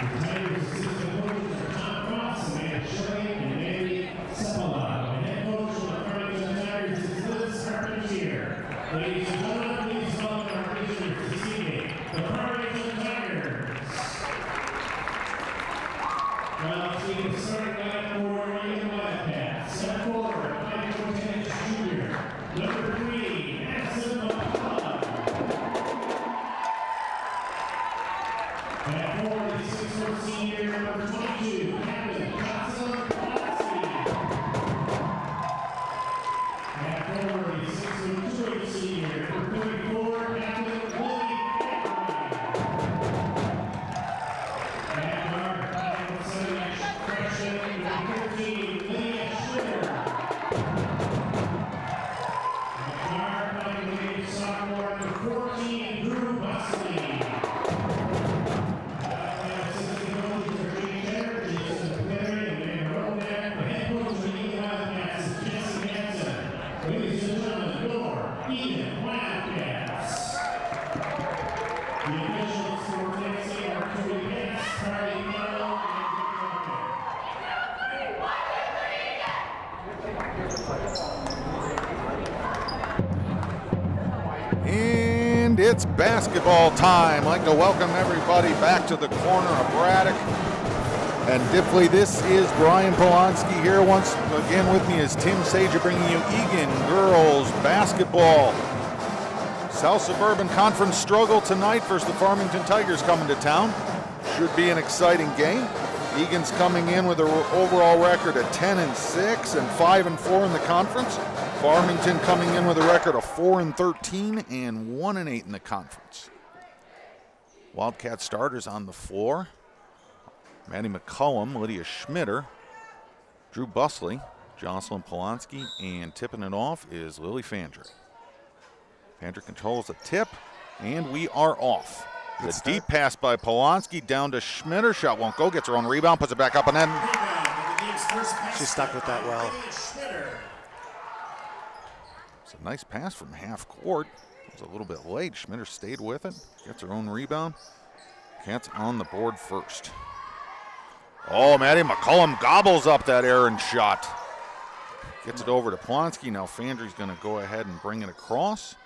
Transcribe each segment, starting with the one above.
Ladies and gentlemen, please welcome our visitors this evening, the Farmington Tigers. Now let's see the starting lineup for Eagan Wildcats. Step forward, 5'10" junior, number 3, Tipoff. At forward, the 6'4" senior, number 22, Captain South Senior, number 34, Captain and our final freshman, number 13, Lydia Schmitter. And our final sophomore, number 14, Drew Busley. Assistant coaches are Jake Shedder, Jason Perry, and Mayor Rodak. The head coach of the Eagan Wildcats is Jesse Hansen. Ladies and gentlemen, Eagan Wildcats. The officials for Tennessee are Cody Pitts, Carly Carroll, and it's basketball time. I'd like to welcome everybody back to the corner of Braddock and Dipley. This is Brian Polonsky here. Once again with me is Tim Sager bringing you Eagan girls basketball. South Suburban Conference struggle tonight versus the Farmington Tigers coming to town. Should be an exciting game. Eagan's coming in with an overall record of 10-6 and 5-4 in the conference. Farmington coming in with a record of 4-13 and 1-8 in the conference. Wildcat starters on the floor. Maddie McCullum, Lydia Schmitter, Drew Busley, Jocelyn Polonsky, and tipping it off is Lily Fandry. Fandry controls the tip, and we are off. The deep pass by Polonsky down to Schmitter. Shot won't go, gets her own rebound, puts it back up and in. She stuck with that well. It's a nice pass from half court. It was a little bit late. Schmitter stayed with it, gets her own rebound. Cats on the board first. Oh, Maddie McCullum gobbles up that errant shot. Gets it over to Polonsky. Now Fandry's going to go ahead and bring it across.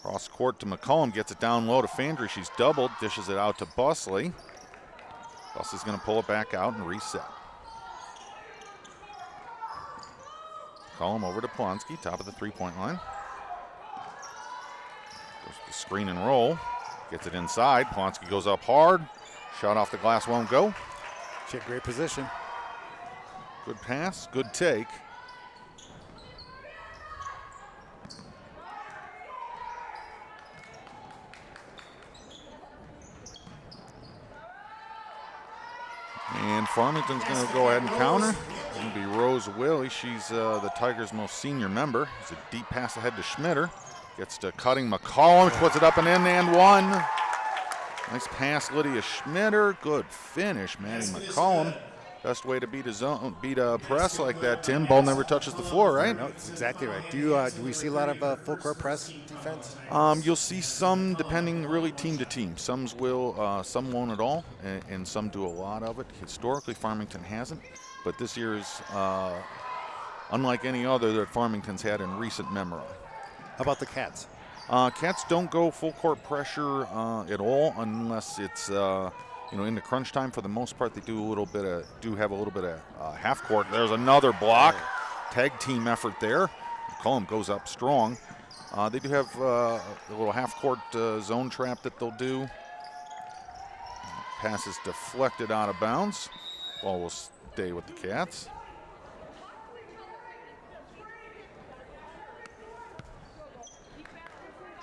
Cross court to McCullum, gets it down low to Fandry. She's doubled, dishes it out to Busley. Busley's going to pull it back out and reset. McCullum over to Polonsky, top of the three-point line. Goes to the screen and roll. Gets it inside. Polonsky goes up hard. Shot off the glass won't go. She had great position. Good pass, good take. And Farmington's going to go ahead and counter. It's going to be Rose Willie. She's the Tigers' most senior member. It's a deep pass ahead to Schmitter. Gets to cutting McCullum, puts it up and in and one. Nice pass, Lydia Schmitter. Good finish, Maddie McCullum. Best way to beat a press like that, Tim. Ball never touches the floor, right? No, that's exactly right. Do we see a lot of full court press defense? You'll see some, depending really team to team. Some won't at all, and some do a lot of it. Historically, Farmington hasn't, but this year is unlike any other that Farmington's had in recent memory. How about the Cats? Cats don't go full court pressure at all unless it's in the crunch time. For the most part, they do have a little bit of half court. There's another block, tag team effort there. McCullum goes up strong. They do have a little half court zone trap that they'll do. Pass is deflected out of bounds. Ball will stay with the Cats.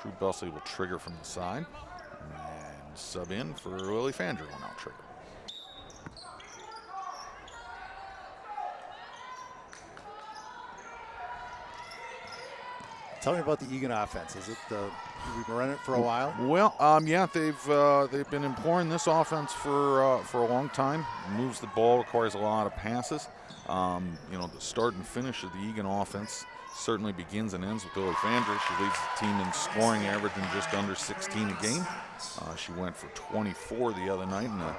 Drew Busley will trigger from the side and sub in for Lily Fandry will now trigger. Tell me about the Eagan offense. Is it we've been running it for a while? Well, yeah, they've been employing this offense for a long time. Moves the ball, requires a lot of passes. The start and finish of the Eagan offense certainly begins and ends with Lily Fandry. She leads the team in scoring, averaging just under 16 a game. She went for 24 the other night in a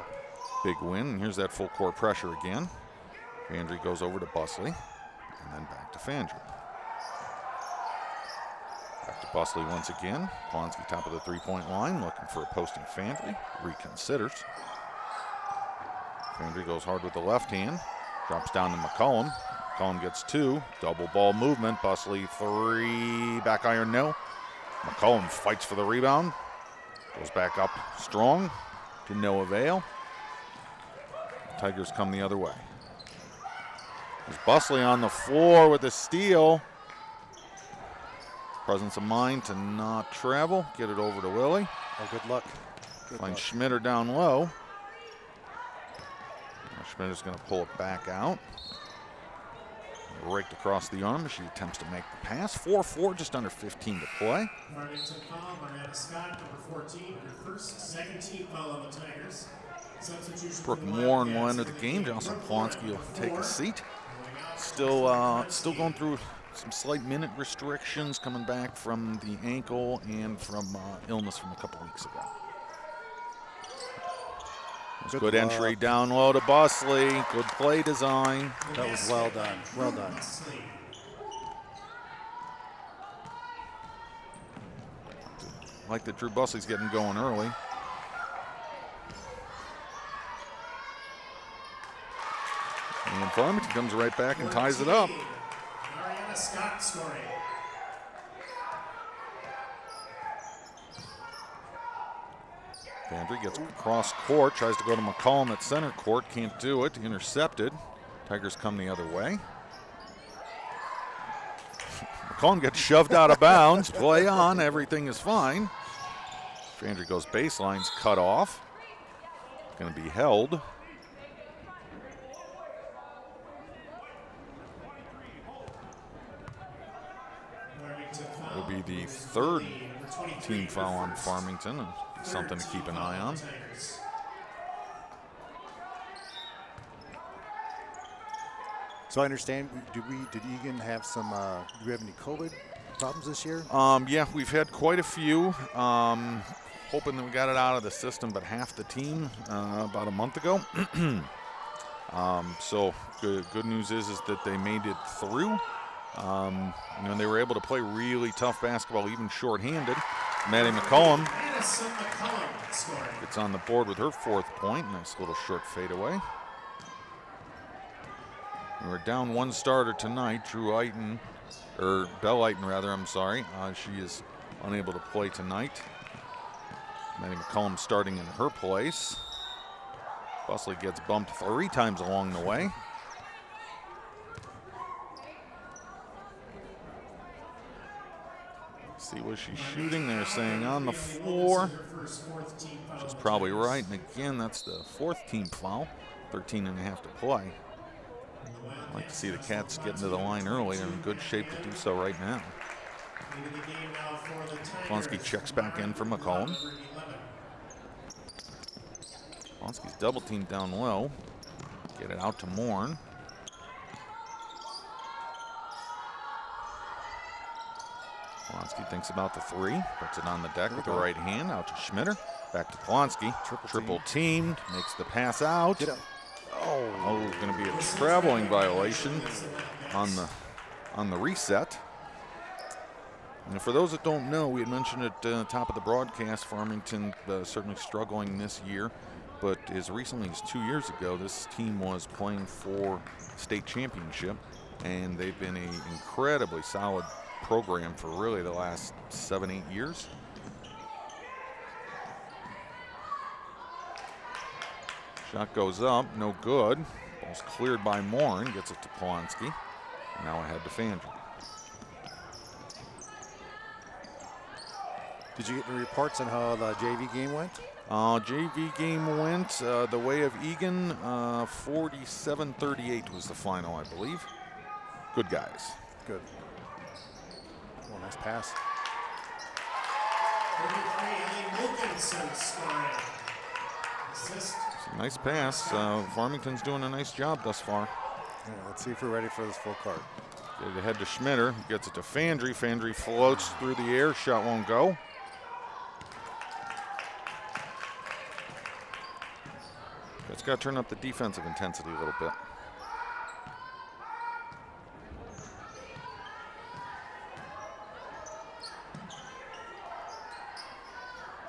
big win. And here's that full court pressure again. Fandry goes over to Busley, and then back to Fandry. Back to Busley once again. Polonsky top of the three-point line, looking for a posting Fandry. Reconsiders. Fandry goes hard with the left hand. Drops down to McCollum. McCollum gets 2. Double ball movement. Busley 3. Back iron, no. McCollum fights for the rebound. Goes back up strong to no avail. Tigers come the other way. There's Busley on the floor with a steal. Presence of mind to not travel. Get it over to Willie. Oh, good luck. Find Schmitter down low. Schmitter's going to pull it back out. Raked across the arm as she attempts to make the pass. 4-4, just under 15 to play. Farmington foul, Marietta Scott, number 14, her first, second team foul on the Tigers. Substitution Brooke for the Moore will Wildcats enter the game. Jocelyn Polonsky will take a seat. Still Still going through some slight minute restrictions, coming back from the ankle and from illness from a couple weeks ago. Good entry down low to Busley. Good play design. That was well done. Well done. Like that Drew Busley's getting going early. And Farmington comes right back and ties it up. Marietta Scott scoring. Fandry gets across court, tries to go to McCollum at center court, can't do it, intercepted. Tigers come the other way. McCollum gets shoved out of bounds, play on, everything is fine. Fandry goes baselines, cut off. Going to be held. It'll be the third team foul on Farmington, and something to keep an eye on. So I understand, did Eagan have some, do we have any COVID problems this year? Yeah, we've had quite a few. Hoping that we got it out of the system, but half the team about a month ago. So good news is that they made it through. They were able to play really tough basketball, even shorthanded. Maddie McCollum gets on the board with her 4th point. Nice little short fadeaway. We're down one starter tonight, Belle Eiton rather, I'm sorry. She is unable to play tonight. Maddie McCollum starting in her place. Busley gets bumped 3 times along the way. See what she's shooting. They're saying on the floor, which is probably right. And again, that's the 4th team foul. 13 and a half to play. I'd like to see the Cats get into the line early. They're in good shape to do so right now. Polonsky checks back in for McCollum. Polonsky's double teamed down low. Get it out to Morn. Polonsky thinks about the 3, puts it on the deck with the right hand, out to Schmitter, back to Polonsky, triple teamed, makes the pass out. Oh, going to be a traveling violation on the reset. And for those that don't know, we had mentioned at the top of the broadcast, Farmington certainly struggling this year, but as recently as 2 years ago, this team was playing for state championship, and they've been an incredibly solid program for really the last 7-8 years. Shot goes up, no good. Ball's cleared by Morin, gets it to Polonsky. Now ahead to Fandry. Did you get any reports on how the JV game went? JV game went the way of Eagan. 47-38 was the final, I believe. Good guys. Good. Oh, nice pass. Nice pass. Farmington's doing a nice job thus far. Yeah, let's see if we're ready for this full card. Get it ahead to Schmitter. Gets it to Fandry. Fandry floats through the air. Shot won't go. It's got to turn up the defensive intensity a little bit.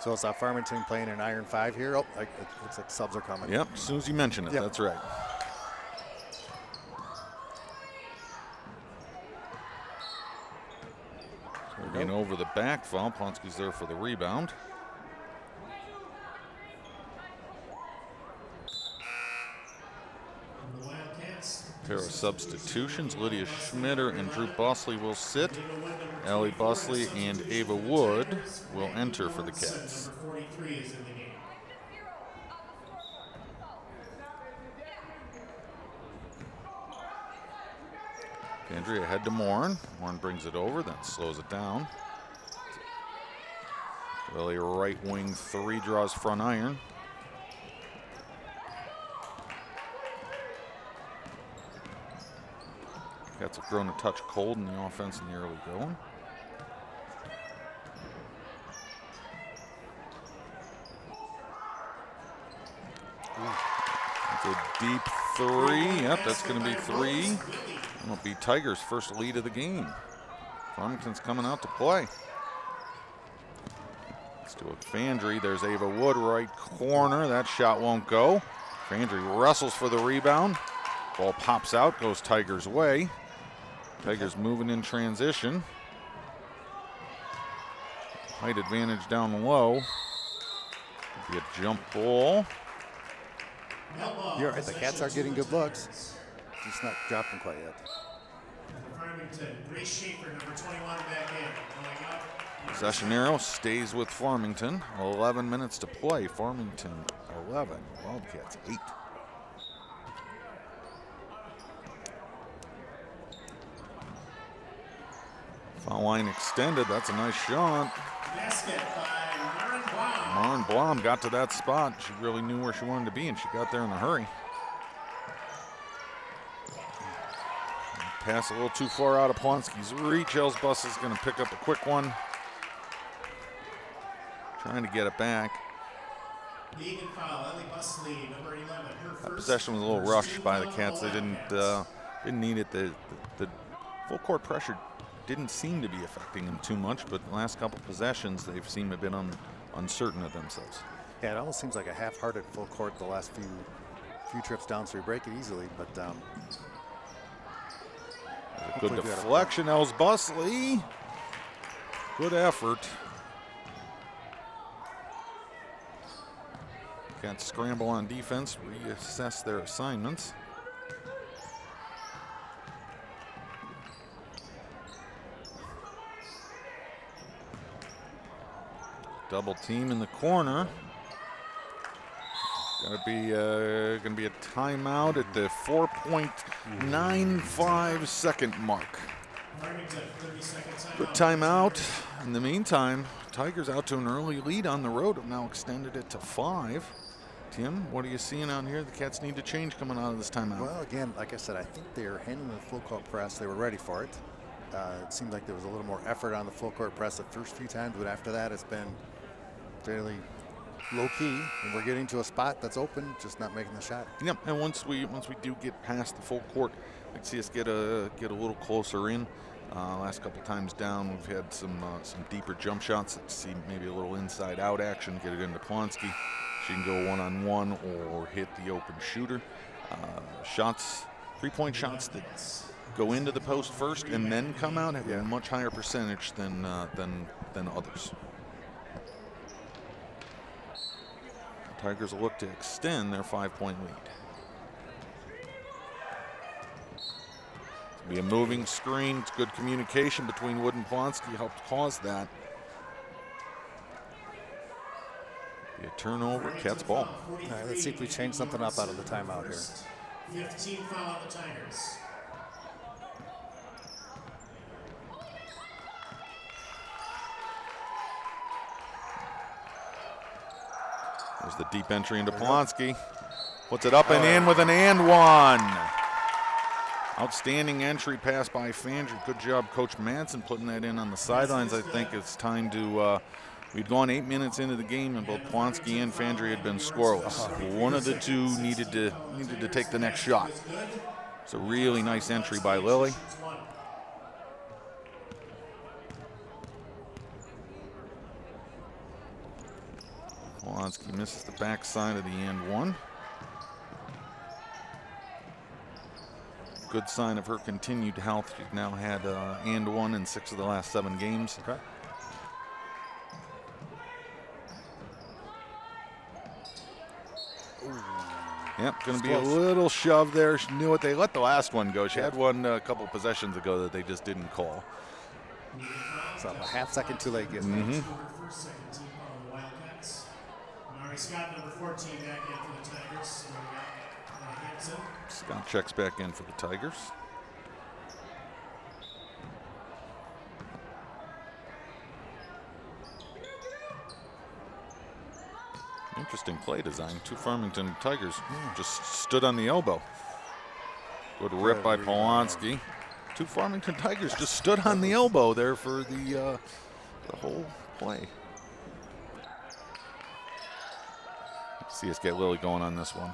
So it's Farmington playing an iron 5 here. Oh, it looks like subs are coming. Yep, as soon as you mention it, yep. That's right. So again, over the back foul. Plonsky's there for the rebound. Pair of substitutions. Lydia Schmitter and Drew Bosley will sit. Allie Bosley and Ava Wood will enter for the Cats. Andrea ahead to Morin. Morin brings it over, then slows it down. Lily right wing 3 draws front iron. Cats have grown a touch cold in the offense in the early going. That's a deep 3. Yep, that's going to be 3. It'll be Tigers' first lead of the game. Farmington's coming out to play. Let's do it. Fandry. There's Ava Wood, right corner. That shot won't go. Fandry wrestles for the rebound. Ball pops out, goes Tigers' way. Tigers moving in transition. Height advantage down low. Could be a jump ball. You're right, the Cats are getting good looks. Just not dropping quite yet. Farmington, Grace Schaefer, number 21, back in. Possession arrow stays with Farmington. 11 minutes to play. Farmington 11, Wildcats 8. Foul line extended. That's a nice shot. Basket by Maren Blom. Maren Blom got to that spot. She really knew where she wanted to be, and she got there in a hurry. Pass a little too far out of Plonsky's reach. Elsbus is going to pick up a quick one. Trying to get it back. Eagan foul, Ellie Busley, number 11. Her That possession was a little rushed by the Cats. They didn't need it. The full court pressure didn't seem to be affecting them too much, but the last couple possessions, they've seemed to have been uncertain of themselves. Yeah, it almost seems like a half-hearted full court the last few trips down, so we break it easily, but a good deflection, Els Busley. Good effort. Cats scramble on defense, reassess their assignments. Double team in the corner. Gonna be a timeout at the 4.95 second mark. Good timeout. In the meantime, Tigers out to an early lead on the road have now extended it to 5. Tim, what are you seeing out here? The Cats need to change coming out of this timeout. Well, again, like I said, I think they're handling the full court press. They were ready for it. It seemed like there was a little more effort on the full court press the first few times, but after that, it's been fairly low key, and we're getting to a spot that's open, just not making the shot. Yep, and once we do get past the full court, I can see us get a little closer in. Last couple times down, we've had some deeper jump shots. Let's see maybe a little inside-out action, get it into Plonsky. She can go one-on-one or hit the open shooter. Shots, 3-point shots that go into the post first and then come out have a much higher percentage than others. Tigers will look to extend their 5-point lead. It'll be a moving screen. It's good communication between Wood and Plonsky helped cause that. Be a turnover, Cats ball. All right, let's see if we change something up out of the timeout here. 15 foul on the Tigers. There's the deep entry into Plonsky. Puts it up and in with an and one. Outstanding entry pass by Fandry. Good job, Coach Madsen, putting that in on the sidelines. I think it's time to, we'd gone 8 minutes into the game, and both Plonsky and Fandry had been scoreless. One of the two needed to take the next shot. It's a really nice entry by Lily. Plonsky misses the backside of the and one. Good sign of her continued health. She's now had and one in 6 of the last 7 games. Okay. Yep, going to be a little shove there. She knew it. They let the last one go. She had one a couple possessions ago that they just didn't call. So a half second too late getting First, second team on the Wildcats. Mari Scott, number 14, back in for the Tigers. So we got Hanson. Scott checks back in for the Tigers. Interesting play design. 2 Farmington Tigers just stood on the elbow. Good rip by Polonsky. 2 Farmington Tigers just stood on the elbow there for the whole play. See us get Lily going on this one.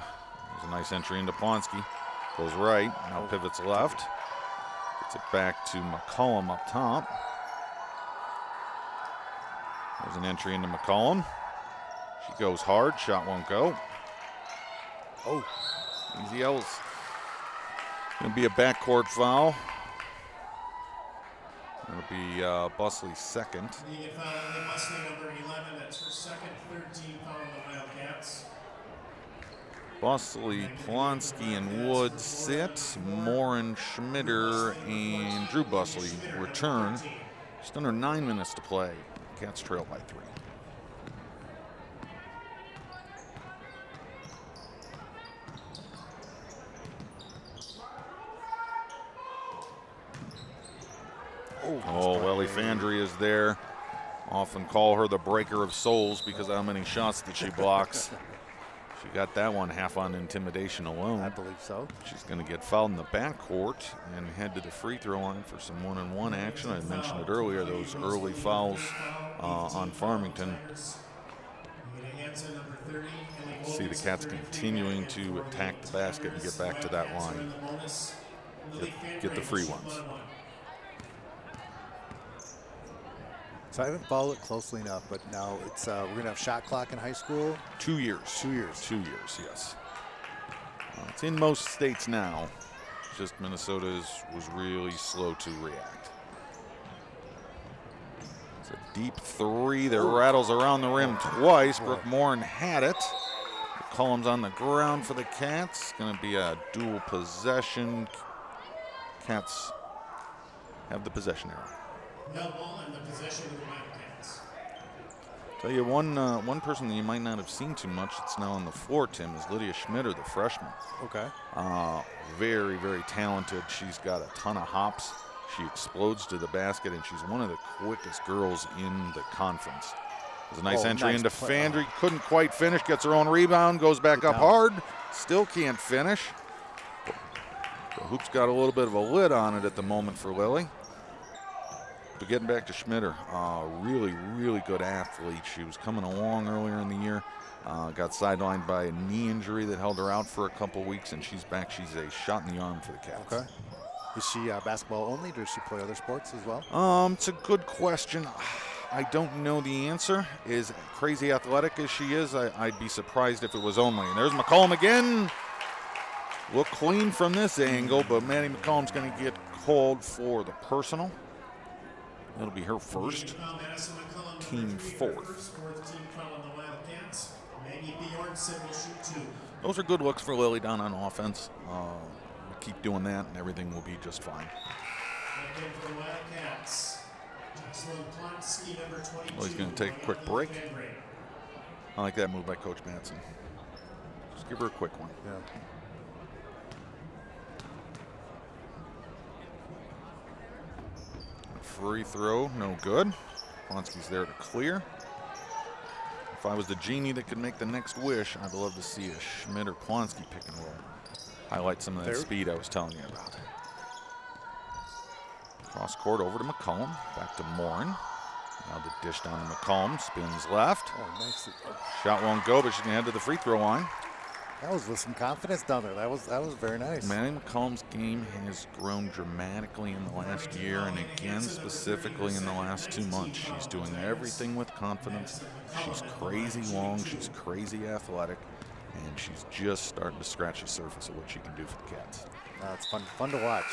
There's a nice entry into Plonsky. Goes right, now pivots left. Gets it back to McCollum up top. There's an entry into McCollum. She goes hard, shot won't go. Oh, easy L's. Gonna be a backcourt foul. It'll be Busley's second. Eagan foul on Busley, number 11. That's her second, third team foul on the Wildcats. Busley, Plonsky, and Wood sit. Morin, Schmitter, and Drew Busley return. Just under 9 minutes to play. Cats trail by 3. Oh, Ellie Fandry is there. Often call her the breaker of souls because of how many shots that she blocks. She got that one half on intimidation alone. I believe so. She's going to get fouled in the backcourt and head to the free throw line for some one-on-one action. I mentioned it earlier, those early fouls on Farmington. See the Cats continuing to attack the basket and get back to that line. Get the free ones. So I haven't followed it closely enough, but now it's we're gonna have shot clock in high school. 2 years. 2 years. 2 years, yes. It's in most states now. Just Minnesota was really slow to react. It's a deep 3 that rattles around the rim twice. Brooke Morin had it. McCollum's on the ground for the Cats. Going to be a dual possession. Cats have the possession arrow. No ball in the possession of the Wildcats. Tell you one person that you might not have seen too much that's now on the floor, Tim, is Lydia Schmitter, the freshman. Okay. Very, very talented. She's got a ton of hops. She explodes to the basket, and she's one of the quickest girls in the conference. There's a nice entry into Fandry. Couldn't quite finish. Gets her own rebound. Goes back up hard. Still can't finish. The hoop's got a little bit of a lid on it at the moment for Lily. But getting back to Schmitter, really, really good athlete. She was coming along earlier in the year. Got sidelined by a knee injury that held her out for a couple weeks, and she's back. She's a shot in the arm for the Cats. Okay. Is she basketball only? Does she play other sports as well? It's a good question. I don't know the answer. As crazy athletic as she is, I'd be surprised if it was only. And there's McCollum again. Look clean from this angle, but Maddie McCollum's going to get called for the personal. It'll be her first, team fourth. Those are good looks for Lily down on offense. Keep doing that and everything will be just fine. Well, he's going to take a quick break. I like that move by Coach Madsen. Just give her a quick one. Yeah. Free throw, no good. Plonsky's there to clear. If I was the genie that could make the next wish, I'd love to see a Schmidt or Plonsky pick and roll. Highlight some of that speed I was telling you about. Cross court over to McCollum. Back to Morin. Now the dish down to McCollum. Spins left. Oh, nice. Shot won't go, but she can head to the free throw line. That was with some confidence down there. That was very nice. Manny McCollum's game has grown dramatically in the last year, and again specifically in the last 2 months. She's doing everything with confidence. She's crazy long, she's crazy athletic, and she's just starting to scratch the surface of what she can do for the Cats. It's fun to watch.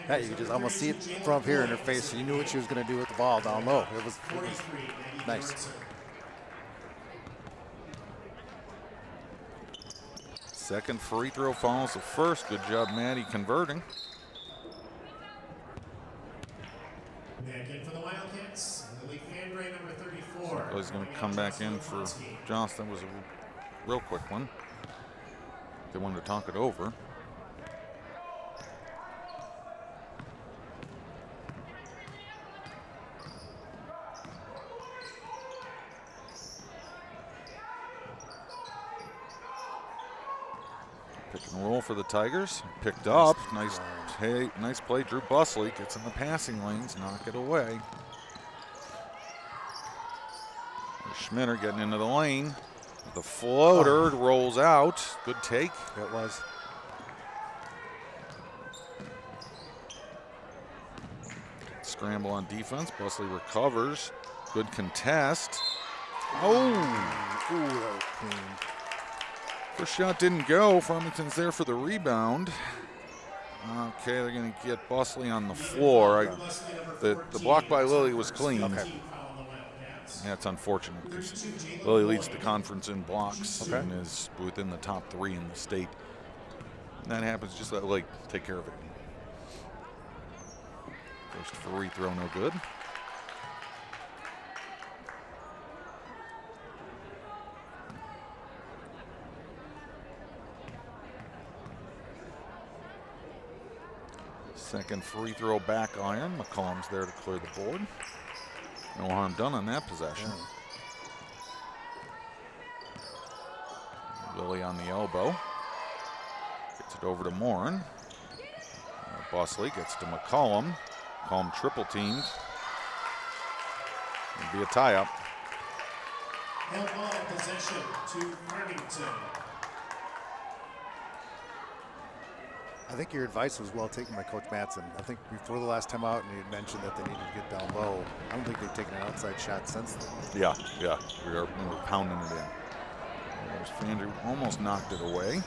Yeah, you could just almost see it from up here in her face. You knew what she was going to do with the ball down low. It was nice. Second free throw follows the first. Good job, Maddie, converting. Back in for the Wildcats, Lily Fandray, number 34. So he's going to come back in for Joss. That was a real quick one. They wanted to talk it over. Pick and roll for the Tigers. Picked up. Nice play. Drew Busley gets in the passing lanes. Knock it away. Schmitter getting into the lane. The floater rolls out. Good take. It was. Scramble on defense. Busley recovers. Good contest. Oh! Ooh, that was clean. First shot didn't go. Farmington's there for the rebound. Okay, they're going to get Busley on the floor. The block by Lily was clean. Okay. Yeah, it's unfortunate because Lily leads the conference in blocks and is within the top 3 in the state. And that happens, just let Lily take care of it. First free throw, no good. Second free throw back iron. McCollum's there to clear the board. No harm done on that possession. Lily on the elbow. Gets it over to Morin. Busley gets to McCollum. McCollum triple teamed. It'll be a tie-up. Held ball possession to Farmington. I think your advice was well taken by Coach Matson. I think before the last time out, and you had mentioned that they needed to get down low. I don't think they've taken an outside shot since then. Yeah. We're pounding it in. There's Fandry, almost knocked it away.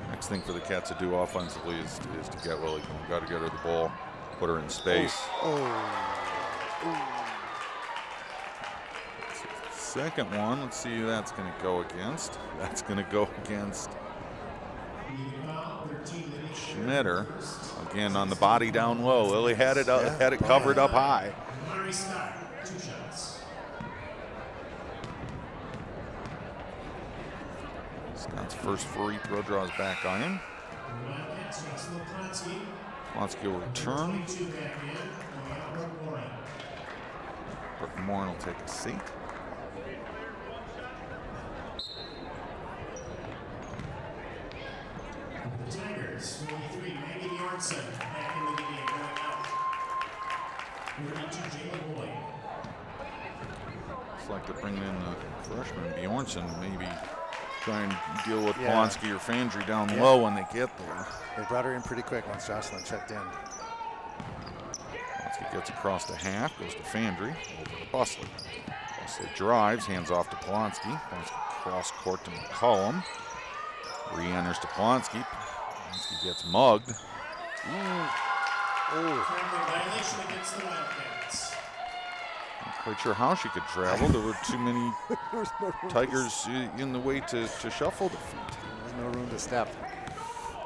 Next thing for the Cats to do offensively is to get Lily going. Got to get her the ball, put her in space. Second one, let's see who that's going to go against. That's going to go against Schmitter. Again on the body down low. Lily had it covered up high. Scott's first free throw draws back iron. Plonsky will return. Brooke Morin will take a seat. The Tigers, 43, Maggie Bjornsson back in the game, going out. 32, Jayla Boyd. Looks like they're bringing in the freshman Bjornsson, maybe try and deal with Polonsky or Fandry down low when they get there. They brought her in pretty quick once Jocelyn checked in. Polonsky gets across the half, goes to Fandry, over to Busley. Busley drives, hands off to Polonsky. Polonsky cross court to McCollum. Re-enters to Polonsky. Polonsky gets mugged. Violation against the Wildcats. Not quite sure how she could travel. There were too many Tigers in the way to shuffle the feet. There's no room to step.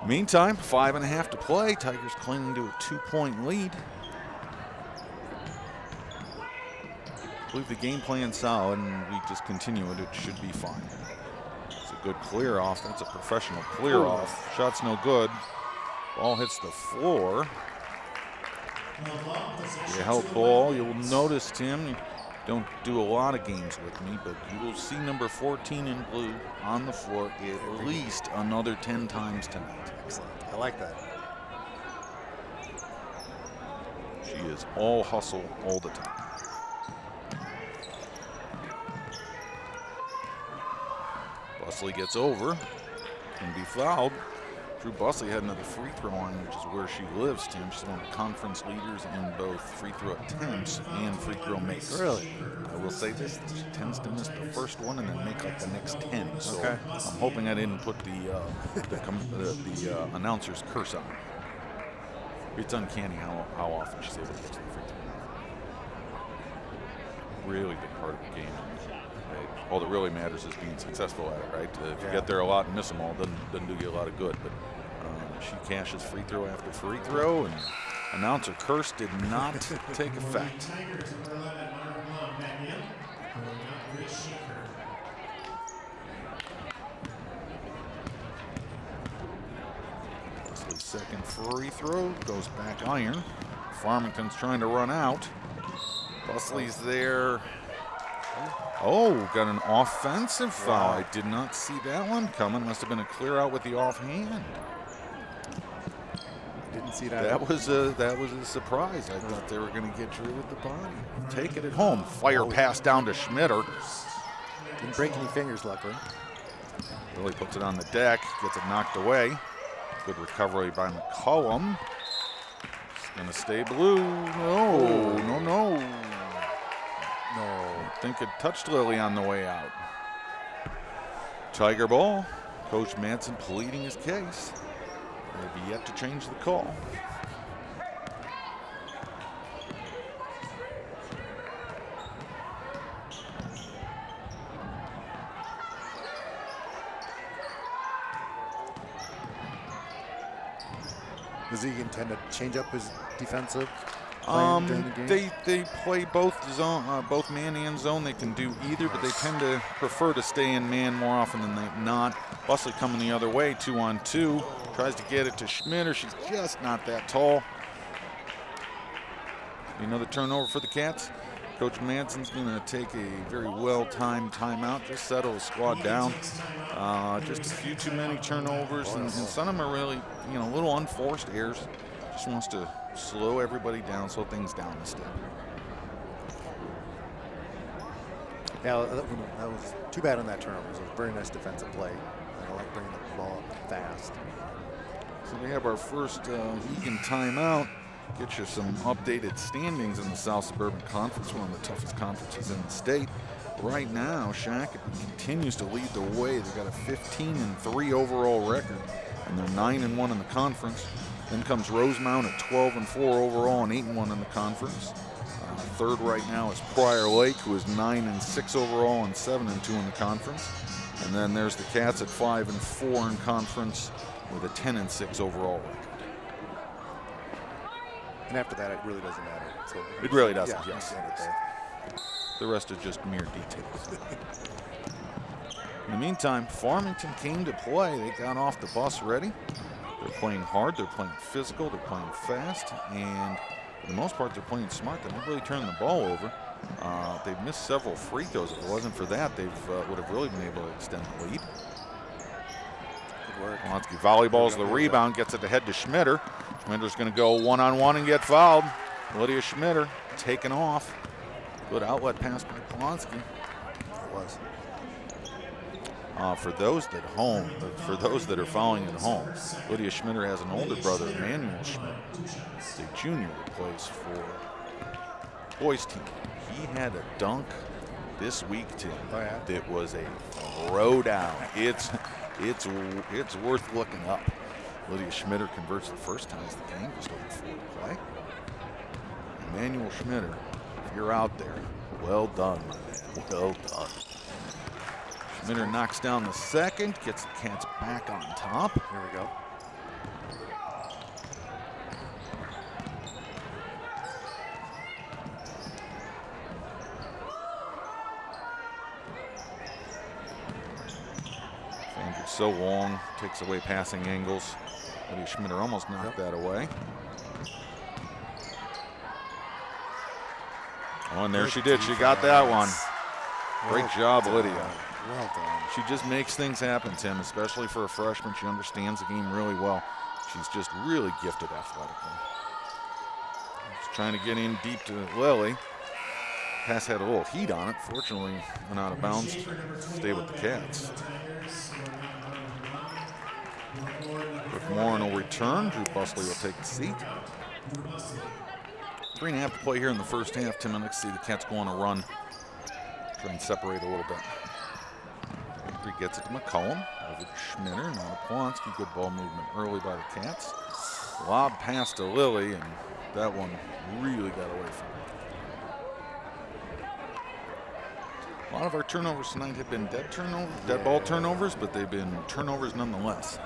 Meantime, 5.5 to play. Tigers clinging to a 2-point lead. I believe the game plan's solid, and we just continue it. It should be fine. It's a good clear off. That's a professional clear off. Shot's no good. Ball hits the floor. The held ball. You'll notice, Tim, don't do a lot of games with me, but you will see number 14 in blue on the floor at least another 10 times tonight. Excellent. I like that. She is all hustle all the time. Busley gets over and be fouled. Drew Busley had another free throw line, which is where she lives, Tim. She's one of the conference leaders in both free throw attempts and free throw makes. Really? I will say this, she tends to miss the first one and then make like the next 10. So okay. I'm hoping I didn't put the announcer's curse on her. It's uncanny how often she's able to get to the free throw. Really big part of the game. All that really matters is being successful at it, right? If you get there a lot and miss them all, doesn't do you a lot of good. But she cashes free throw after free throw, and announcer curse did not take effect. Leslie's second free throw goes back iron. Farmington's trying to run out. Busley's there. Oh, got an offensive foul. I did not see that one coming. Must have been a clear out with the offhand. Didn't see that. That was a surprise. I thought they were going to get Drew with the body. Take it at home. Fire pass down to Schmitter. Didn't break any fingers, luckily. Really puts it on the deck. Gets it knocked away. Good recovery by McCollum. It's going to stay blue. No, no, no. No, I think it touched Lily on the way out. Tiger ball. Coach Manson pleading his case. They've yet to change the call. Does Eagan tend to change up his defensive plan during the game? They play both zone, both man and zone. They can do either, but they tend to prefer to stay in man more often than not. Busley coming the other way, 2-on-2. Tries to get it to Schmitter. She's just not that tall. Another turnover for the Cats. Coach Manson's going to take a very well-timed timeout, just settle the squad down. Just a few too many turnovers, and some of them are really, a little unforced errors. Just wants to slow everybody down, slow things down a step. Yeah, that was too bad on that turnover. It was a very nice defensive play. I like bringing the ball up fast. So we have our first Eagan timeout. Get you some updated standings in the South Suburban Conference, one of the toughest conferences in the state. Right now, Shakopee continues to lead the way. They've got a 15-3 overall record, and they're 9-1 in the conference. Then comes Rosemount at 12-4 overall and 8-1 in the conference. Third right now is Prior Lake, who is 9-6 overall and 7-2 in the conference. And then there's the Cats at 5-4 in conference with a 10-6 overall record. And after that, it really doesn't matter. So it really doesn't, yeah, yes. The rest are just mere details. In the meantime, Farmington came to play. They got off the bus ready. They're playing hard, they're playing physical, they're playing fast, and for the most part, they're playing smart. They're not really turning the ball over. They've missed several free throws. If it wasn't for that, they would have really been able to extend the lead. Good work. Polonsky volleyballs the rebound, gets it to head to Schmitter. Schmitter's going to go one-on-one and get fouled. Lydia Schmitter taken off. Good outlet pass by Polonsky. It was. For those that are following at home, Lydia Schmitter has an older brother, Emmanuel Schmitter. He's a junior who plays for boys team. He had a dunk this week, Tim. Oh, yeah? That was a throwdown. It's worth looking up. Lydia Schmitter converts the first time as the game, just looking forward to play. Emmanuel Schmitter, if you're out there, well done, my man. Well done. Schmitter knocks down the second, gets the Cats back on top. Here we go. Fingers so long, takes away passing angles. Lydia Schmitter almost knocked that away. Oh, and there she did. She got that one. Great job, done. Lydia. Well done. She just makes things happen, Tim, especially for a freshman. She understands the game really well. She's just really gifted athletically. She's trying to get in deep to Lily. Pass had a little heat on it. Fortunately, went out of bounds. Stay with the Cats. Rick Morin will return. Drew Busley will take a seat. 3.5 to play here in the first half. 10 minutes. See the Cats go on a run. Try and separate a little bit. He gets it to McCollum. Over to Schmitter. Now to Polonsky. Good ball movement early by the Cats. Lob pass to Lily, and that one really got away from her. A lot of our turnovers tonight have been dead ball turnovers, but they've been turnovers nonetheless.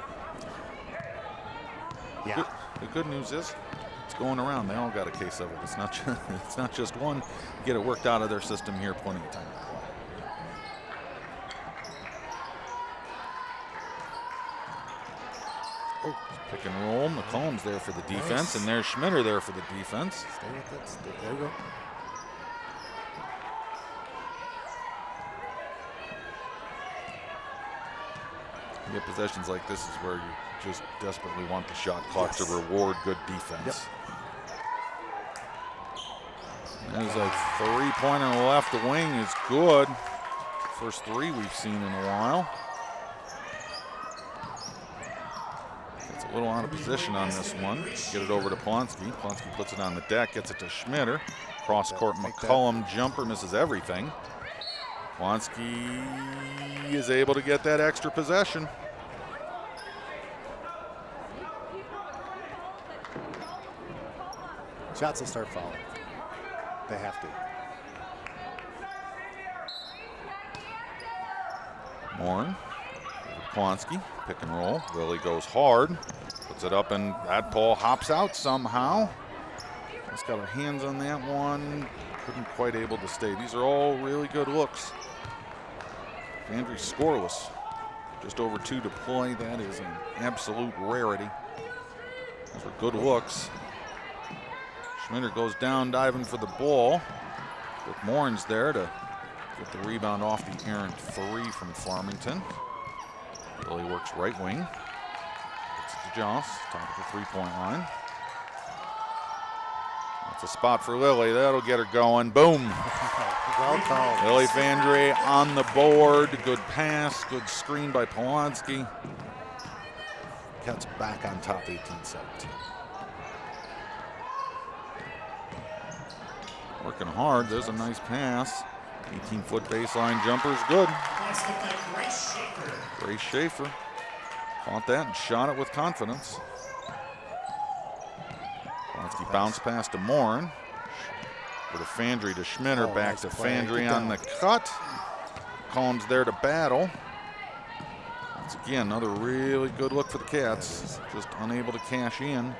Yeah. The good news is it's going around. They all got a case of it. It's not just one. Get it worked out of their system here plenty of time. Oh, pick and roll. McCollum's there for the defense, and there's Schmitter there for the defense. Stay with it. There you go. You get possessions like this is where you just desperately want the shot clock to reward good defense. There's a three-pointer left. The wing is good. First three we've seen in a while. It's a little out of position on this one. Get it over to Polonsky. Polonsky puts it on the deck, gets it to Schmitter. Cross-court McCollum jumper misses everything. Polonsky is able to get that extra possession. Shots will start falling. They have to. Morin, Polonsky, pick and roll. Lily goes hard, puts it up, and that ball hops out somehow. Just got her hands on that one. Couldn't quite able to stay. These are all really good looks. Andrew's scoreless. Just over 2 to play. That is an absolute rarity. Those are good looks. Schmitter goes down diving for the ball. But Morin's there to get the rebound off the errant three from Farmington. Lily works right wing. Gets it to Joss, top of the three-point line. That's a spot for Lily. That'll get her going. Boom. Well called. Lily Fandre on the board. Good pass. Good screen by Polonsky. Cats back on top 18-17. Working hard. There's a nice pass. 18-foot baseline jumper is good. Grace Schaefer caught that and shot it with confidence. Polonsky bounce pass to Morin. For the Fandre to Schmitter, back nice to play. Fandre on the cut. Collins there to battle. Once again, another really good look for the Cats. Just unable to cash in.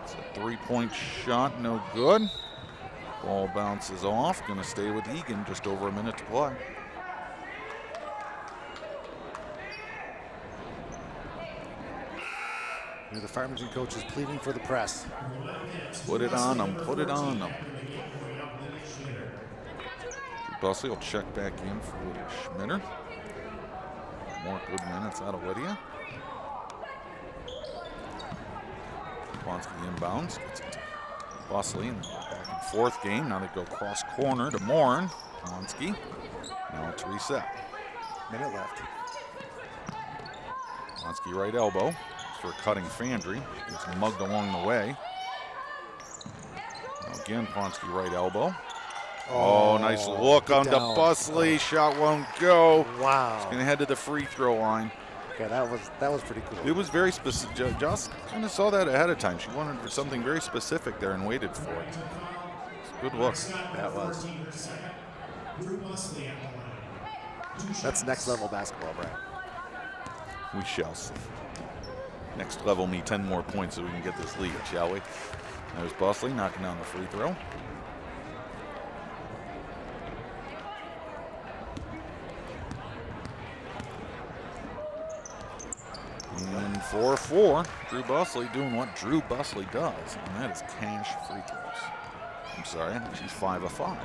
It's a three-point shot, no good. Ball bounces off. Going to stay with Eagan. Just over a minute to play. Here the Farmington coach is pleading for the press. Put it on them. Put it on them. Bussey will check back in for Lydia Schmitter. More good minutes out of Lydia. Polonsky inbounds. Gets it to Busley in the back and forth game. Now they go cross corner to Morin. Polonsky. Now it's reset. Minute left. Polonsky right elbow for cutting Fandre. Gets mugged along the way. Now again, Polonsky right elbow. Oh, nice look on to Busley. Shot won't go. Wow. He's going to head to the free throw line. Okay, that was pretty cool. It was very specific. Joss kind of saw that ahead of time. She wanted for something very specific there and waited for it. Good look. That was. That's next level basketball, Brad. We shall see. Next level me 10 more points so we can get this lead, shall we? There's Busley knocking down the free throw. And 4-4. Drew Busley doing what Drew Busley does, and that is cash free throws. I'm sorry, I think she's 5 of 5.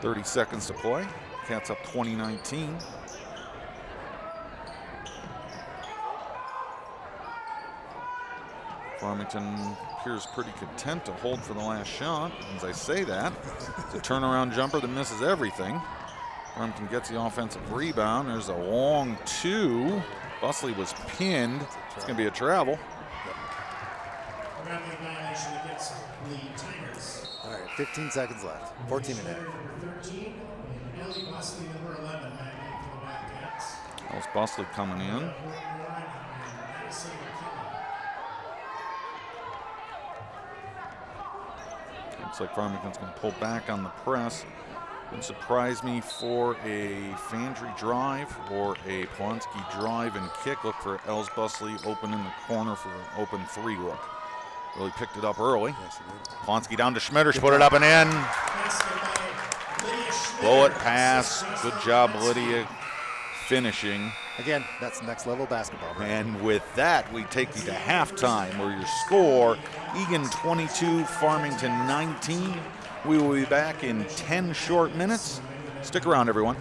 "30 seconds to play. Cats up 20-19. Farmington appears pretty content to hold for the last shot. As I say that, it's a turnaround jumper that misses everything. Farmington gets the offensive rebound. There's a long 2. Busley was pinned. It's going to be a travel. Grounding violation against the Tigers. All right, 15 seconds left. 14 and a half. Number 13, and Ellie Busley, number 11, back in for the Wildcats. How's Busley coming in? Looks like Farmington's going to pull back on the press. Wouldn't surprise me for a Fandry drive or a Polonsky drive and kick. Look for Els Busley open in the corner for an open 3 look. Really picked it up early. Yes, he did. Polonsky down to Schmitter. She put it up and in. Blow it pass. Good job, Lydia, finishing. Again, that's next level basketball. Right? And with that, we take you to halftime, where your score, Eagan 22, Farmington 19. We will be back in 10 short minutes. Stick around, everyone.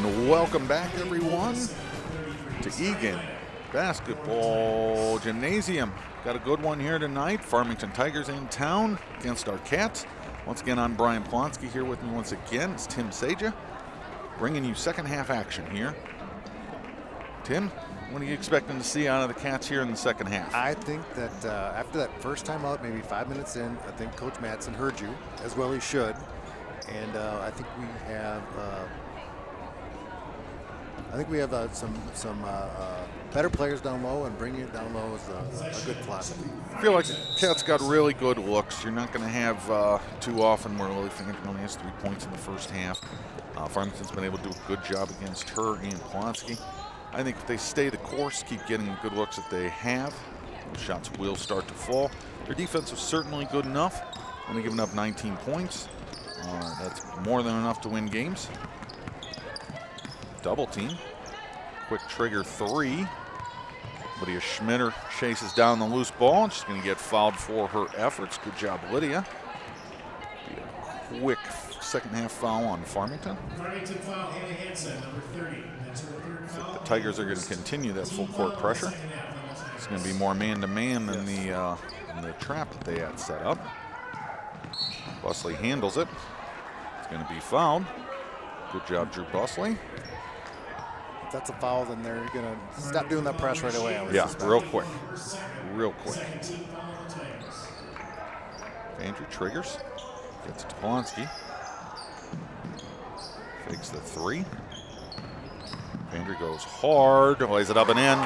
And welcome back, everyone, to Eagan Basketball Gymnasium. Got a good one here tonight. Farmington Tigers in town against our Cats. Once again, I'm Brian Polonsky. Here with me once again is Tim Saja, bringing you second half action here. Tim, what are you expecting to see out of the Cats here in the second half? I think that after that first time out, maybe 5 minutes in, I think Coach Madsen heard you, as well he should. And I think we have some better players down low, and bringing it down low is a good philosophy. I feel like the Cats got really good looks. You're not going to have too often where Lily Farmington only has 3 points in the first half. Farmington's been able to do a good job against her and Polonsky. I think if they stay the course, keep getting the good looks that they have, the shots will start to fall. Their defense was certainly good enough. Only giving up 19 points. That's more than enough to win games. Double team. Quick trigger three. Lydia Schmitter chases down the loose ball, and she's going to get fouled for her efforts. Good job, Lydia. Be a quick second half foul on Farmington. Farmington foul, Hannah Hansen, number 30. That's her third foul. The Tigers are going to continue that full court pressure. It's going to be more man-to-man than the trap that they had set up. Busley handles it. It's going to be fouled. Good job, Drew Busley. If that's a foul, then they're going to stop doing that press right away. Yeah, real quick. Real quick. Andrew triggers. Gets it to Polonsky. Fakes the three. Andrew goes hard, lays it up and in.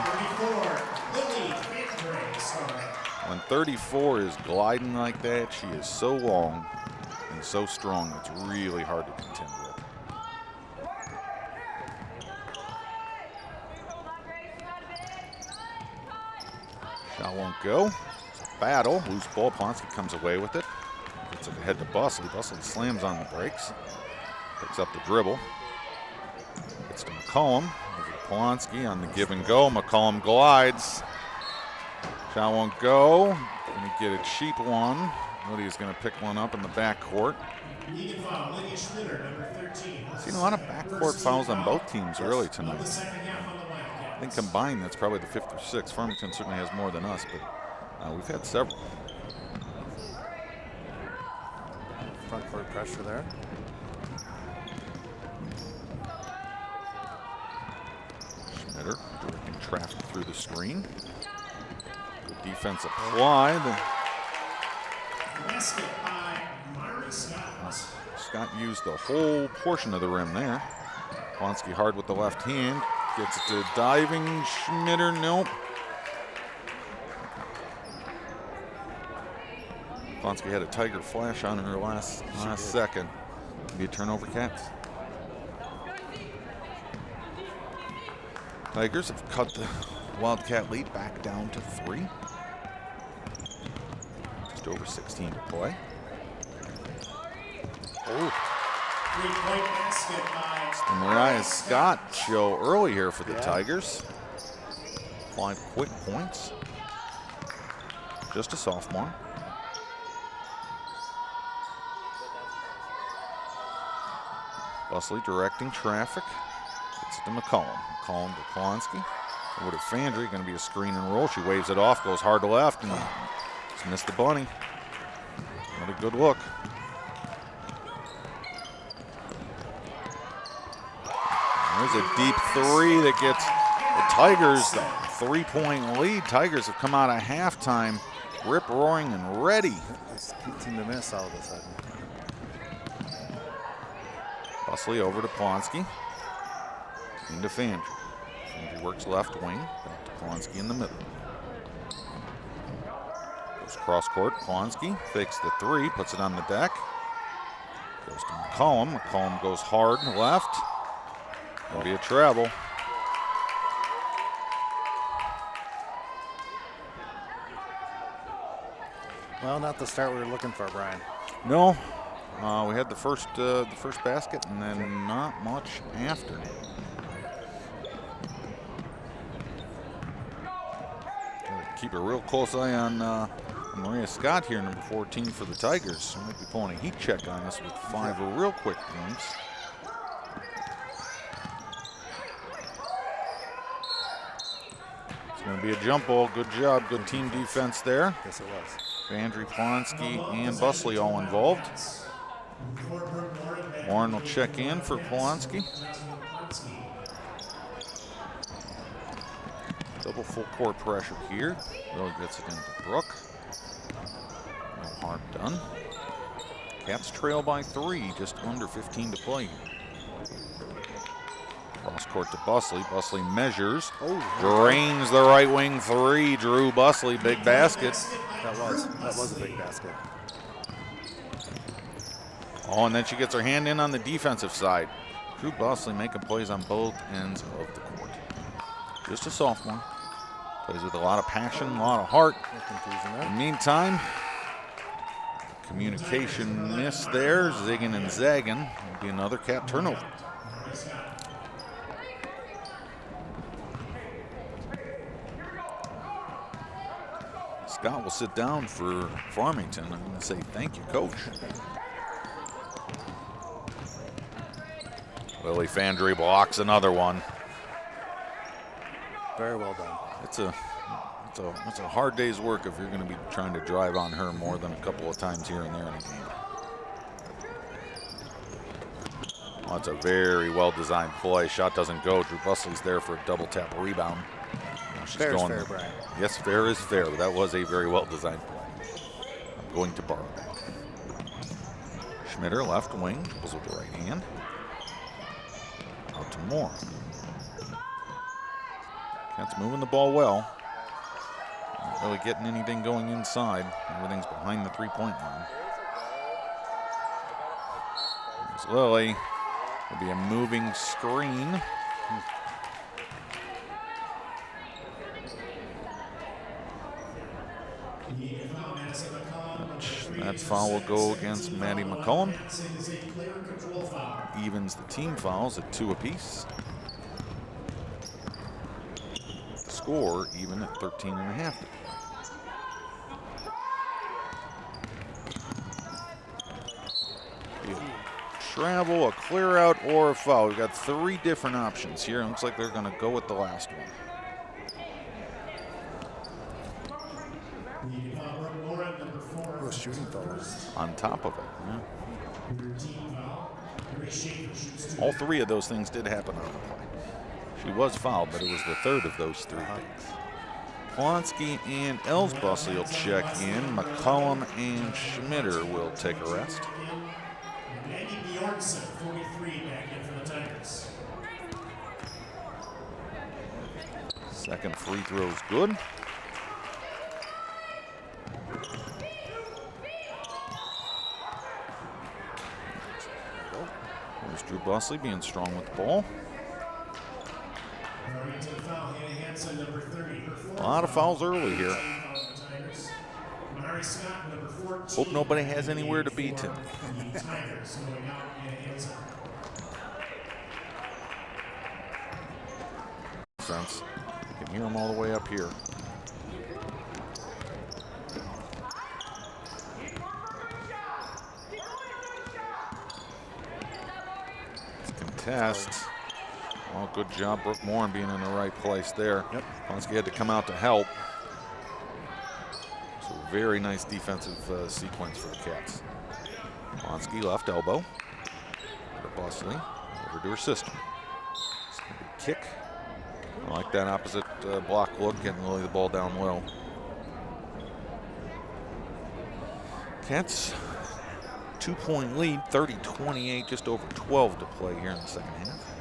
When 34 is gliding like that, she is so long and so strong, it's really hard to contend with. Shot won't go. It's a battle. Loose ball. Polonsky comes away with it. Gets it ahead to Busley. Busley slams on the brakes. Picks up the dribble. Gets to McCollum. Over to Polonsky on the give and go. McCollum glides. Shot won't go. Gonna get a cheap one. Lydia's gonna pick one up in the backcourt. Seen a lot of backcourt fouls on both teams early tonight. I think combined that's probably the 5th or 6th. Farmington certainly has more than us, but we've had several. Front court pressure there. Schmitter directing traffic through the screen. Good defense applied. Scott used the whole portion of the rim there. Polonsky hard with the left hand. Gets it to diving Schmitter. Nope. Polonsky had a Tiger flash on her last second. Be a turnover, Cats. Tigers have cut the Wildcat lead back down to 3. Just over 16 to play. Oh. The Mariah Scott show early here for the Tigers. 5 quick points. Just a sophomore. Busley directing traffic. Gets it to McCollum. McCollum to Polonsky. Over to Fandry. Going to be a screen and roll. She waves it off. Goes hard to left and just missed the bunny. Another good look. There's a deep three that gets the Tigers the 3-point lead. Tigers have come out of halftime rip-roaring and ready. It's a good team to miss all of a sudden. Busley over to Polonsky. Into Fandry. Fandry works left wing. Back to Polonsky in the middle. Goes cross court. Polonsky fakes the three, puts it on the deck. Goes to McCollum. McCollum goes hard left. That'll be a travel. Well, not the start we were looking for, Brian. No, we had the first basket and then not much after. Gotta keep a real close eye on Maria Scott here, number 14 for the Tigers. She might be pulling a heat check on us with 5 real quick points. be a jump ball. Good job. Good team defense there. Yes, it was. Fandry, Polonsky, and Busley all involved. Warren will check in for Polonsky. Double full court pressure here. Really gets it into Brook. No harm done. Cats trail by 3, just under 15 to play. Cross court to Busley. Busley measures. Drains the right wing 3. Drew Busley, big basket. That was a big basket. Oh, and then she gets her hand in on the defensive side. Drew Busley making plays on both ends of the court. Just a sophomore. Plays with a lot of passion, a lot of heart. In the meantime, communication miss there. Zigging and zagging. Will be another Cat turnover. Scott will sit down for Farmington. I'm going to say thank you, Coach. Lily Fandry blocks another one. Very well done. It's a hard day's work if you're going to be trying to drive on her more than a couple of times here and there in a game. Oh, it's a very well-designed play. Shot doesn't go. Drew Busley's there for a double tap rebound. She's Fair is going fair, Brian. Yes, fair is fair, but that was a very well-designed play. I'm going to borrow that. Schmitter, left wing, pulls with the right hand. Out to Moore. Cats moving the ball well. Not really getting anything going inside. Everything's behind the three-point line. There's Lily. It'll be a moving screen. That foul will go against Maddie McCollum. Evens the team fouls at 2 apiece. Score even at 13.5. Travel, a clear out, or a foul. We've got 3 different options here. It looks like they're going to go with the last one. Shooting fouls. On top of it, yeah. All 3 of those things did happen on the play. She was fouled, but it was the third of those 3 things. Polonsky and Busley will check in. McCollum and Schmitter will take a rest. Second free throw is good. There's Drew Busley being strong with the ball. A lot of fouls early here. Hope nobody has anywhere to be tonight. Sense. You can hear them all the way up here. Contest. Well, good job, Brooke Moore, being in the right place there. Yep. Polonsky had to come out to help. So very nice defensive sequence for the Cats. Polonsky left elbow. To Busley. Over to her sister. It's going to be a kick. I like that opposite block look, getting Lily the ball down low. Cats 2-point lead, 30-28, just over 12 to play here in the second half.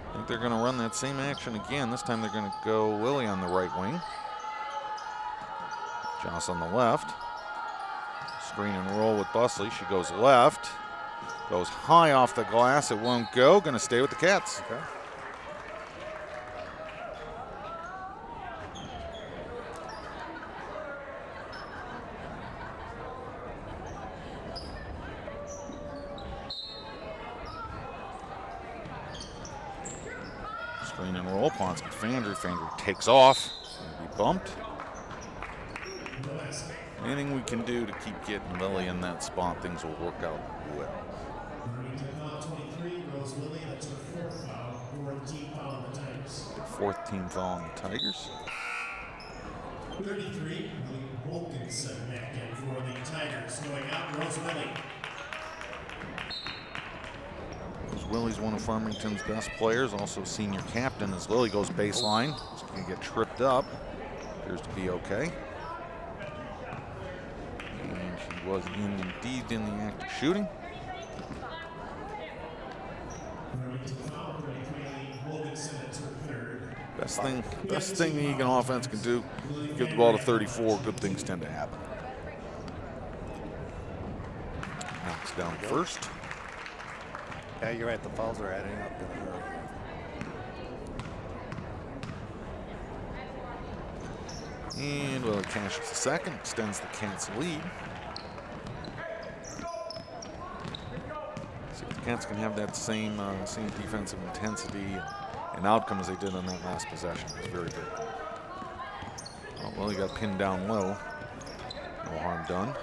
I think they're going to run that same action again. This time they're going to go Lily on the right wing. Joss on the left. Screen and roll with Busley. She goes left. Goes high off the glass. It won't go. Going to stay with the Cats. Okay. Screen and roll. Polonsky Fandry. Fandry takes off. Going to be bumped. Anything we can do to keep getting Lily in that spot, things will work out well. Fourth team foul on the Tigers. 33, Wilkinson back in for the Tigers. Going out, Rose Willie. Willie's one of Farmington's best players, also senior captain as Lily goes baseline. She's going to get tripped up. Appears to be okay. And she was indeed in the act of shooting. Best thing the Eagan offense can do, give the ball to 34, good things tend to happen. Knocks down first. Yeah, you're right. The fouls are adding up. And Willie cashes the second, extends the Cats' lead. See if the Cats can have that same defensive intensity and outcome as they did on that last possession. It was very good. Oh, Willie got pinned down low. No harm done.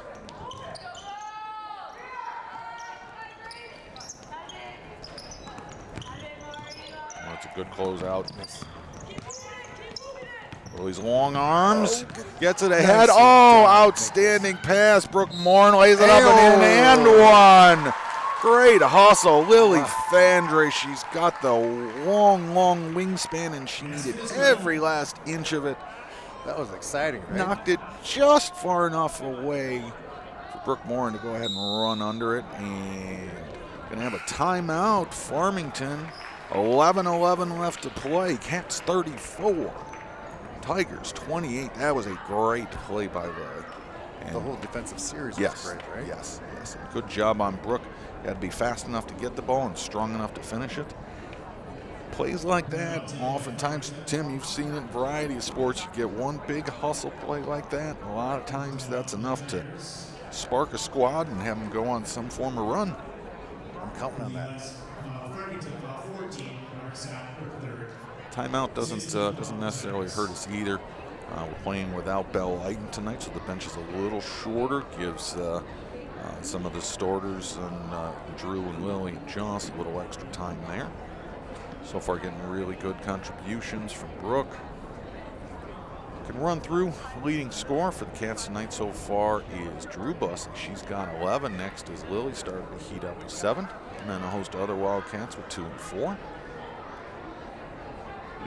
That's a good closeout. Willie's long arms, gets it ahead. Oh, outstanding pass. Brooke Morin lays it up and in and one. Great hustle, Lily Fandre. She's got the long wingspan, and she needed every last inch of it. That was exciting, right? Knocked it just far enough away for Brooke Morin to go ahead and run under it. And gonna have a timeout. Farmington, 11:11 left to play. Cats 34. Tigers 28. That was a great play by Lily. The whole defensive series was great, right? Yes. Good job on Brooke. You had to be fast enough to get the ball and strong enough to finish it. Plays like that, oftentimes, Tim, you've seen it in a variety of sports. You get one big hustle play like that. A lot of times that's enough to spark a squad and have them go on some form of run. I'm counting on that. Timeout doesn't necessarily hurt us either. We're playing without Belle Lighton tonight, so the bench is a little shorter. Gives some of the starters and Drew and Lily and Joss a little extra time there. So far getting really good contributions from Brooke. Can run through. Leading scorer for the Cats tonight so far is Drew Bussey. She's got 11. Next is Lily, starting to heat up with 7. And then a host of other Wildcats with 2 and 4.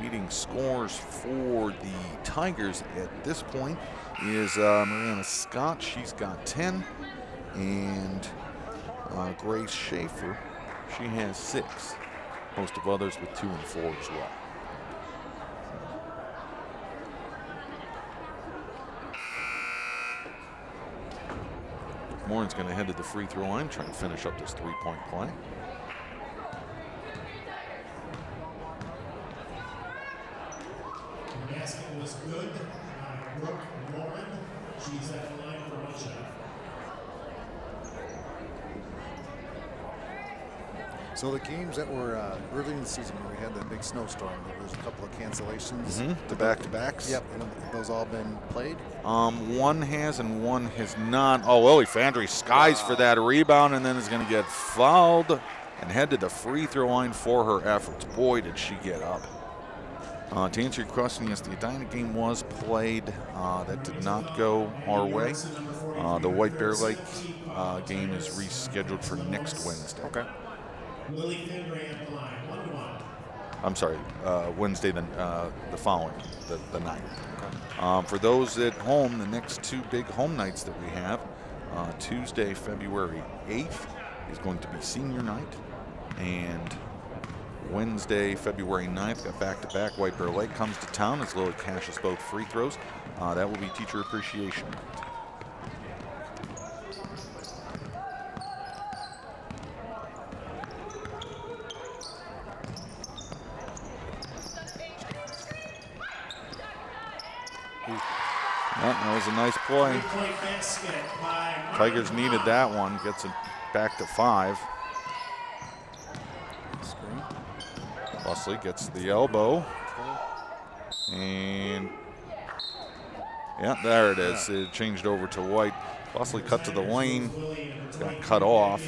Leading scores for the Tigers at this point is Mariana Scott. She's got 10. And Grace Schaefer, she has 6. Most of others with 2 and 4 as well. Morin's going to head to the free throw line, trying to finish up this 3-point play. The basket was good. Brooke Morin, she's at the line for one shot. So the games that were early in the season when we had that big snowstorm, there was a couple of cancellations. The back-to-backs. Yep, and those all been played? One has and one has not. Oh, Lily Fandre skies for that rebound and then is going to get fouled and head to the free throw line for her efforts. Boy, did she get up. To answer your question, yes, the Edina game was played. That did not go our way. The White Bear Lake game is rescheduled for next Wednesday. Okay. Willie Fandre at the line, 1-1. I'm sorry, Wednesday, the following, the 9th. Okay. For those at home, the next 2 big home nights that we have, Tuesday, February 8th is going to be senior night, and Wednesday, February 9th, got back-to-back. White Bear Lake comes to town as Lily cashes both free throws. That will be Teacher Appreciation Night. That was a nice play. Tigers needed that one. Gets it back to 5. Bussey gets the elbow. And yeah, there it is. It changed over to White. Bussey cut to the lane. Got cut off.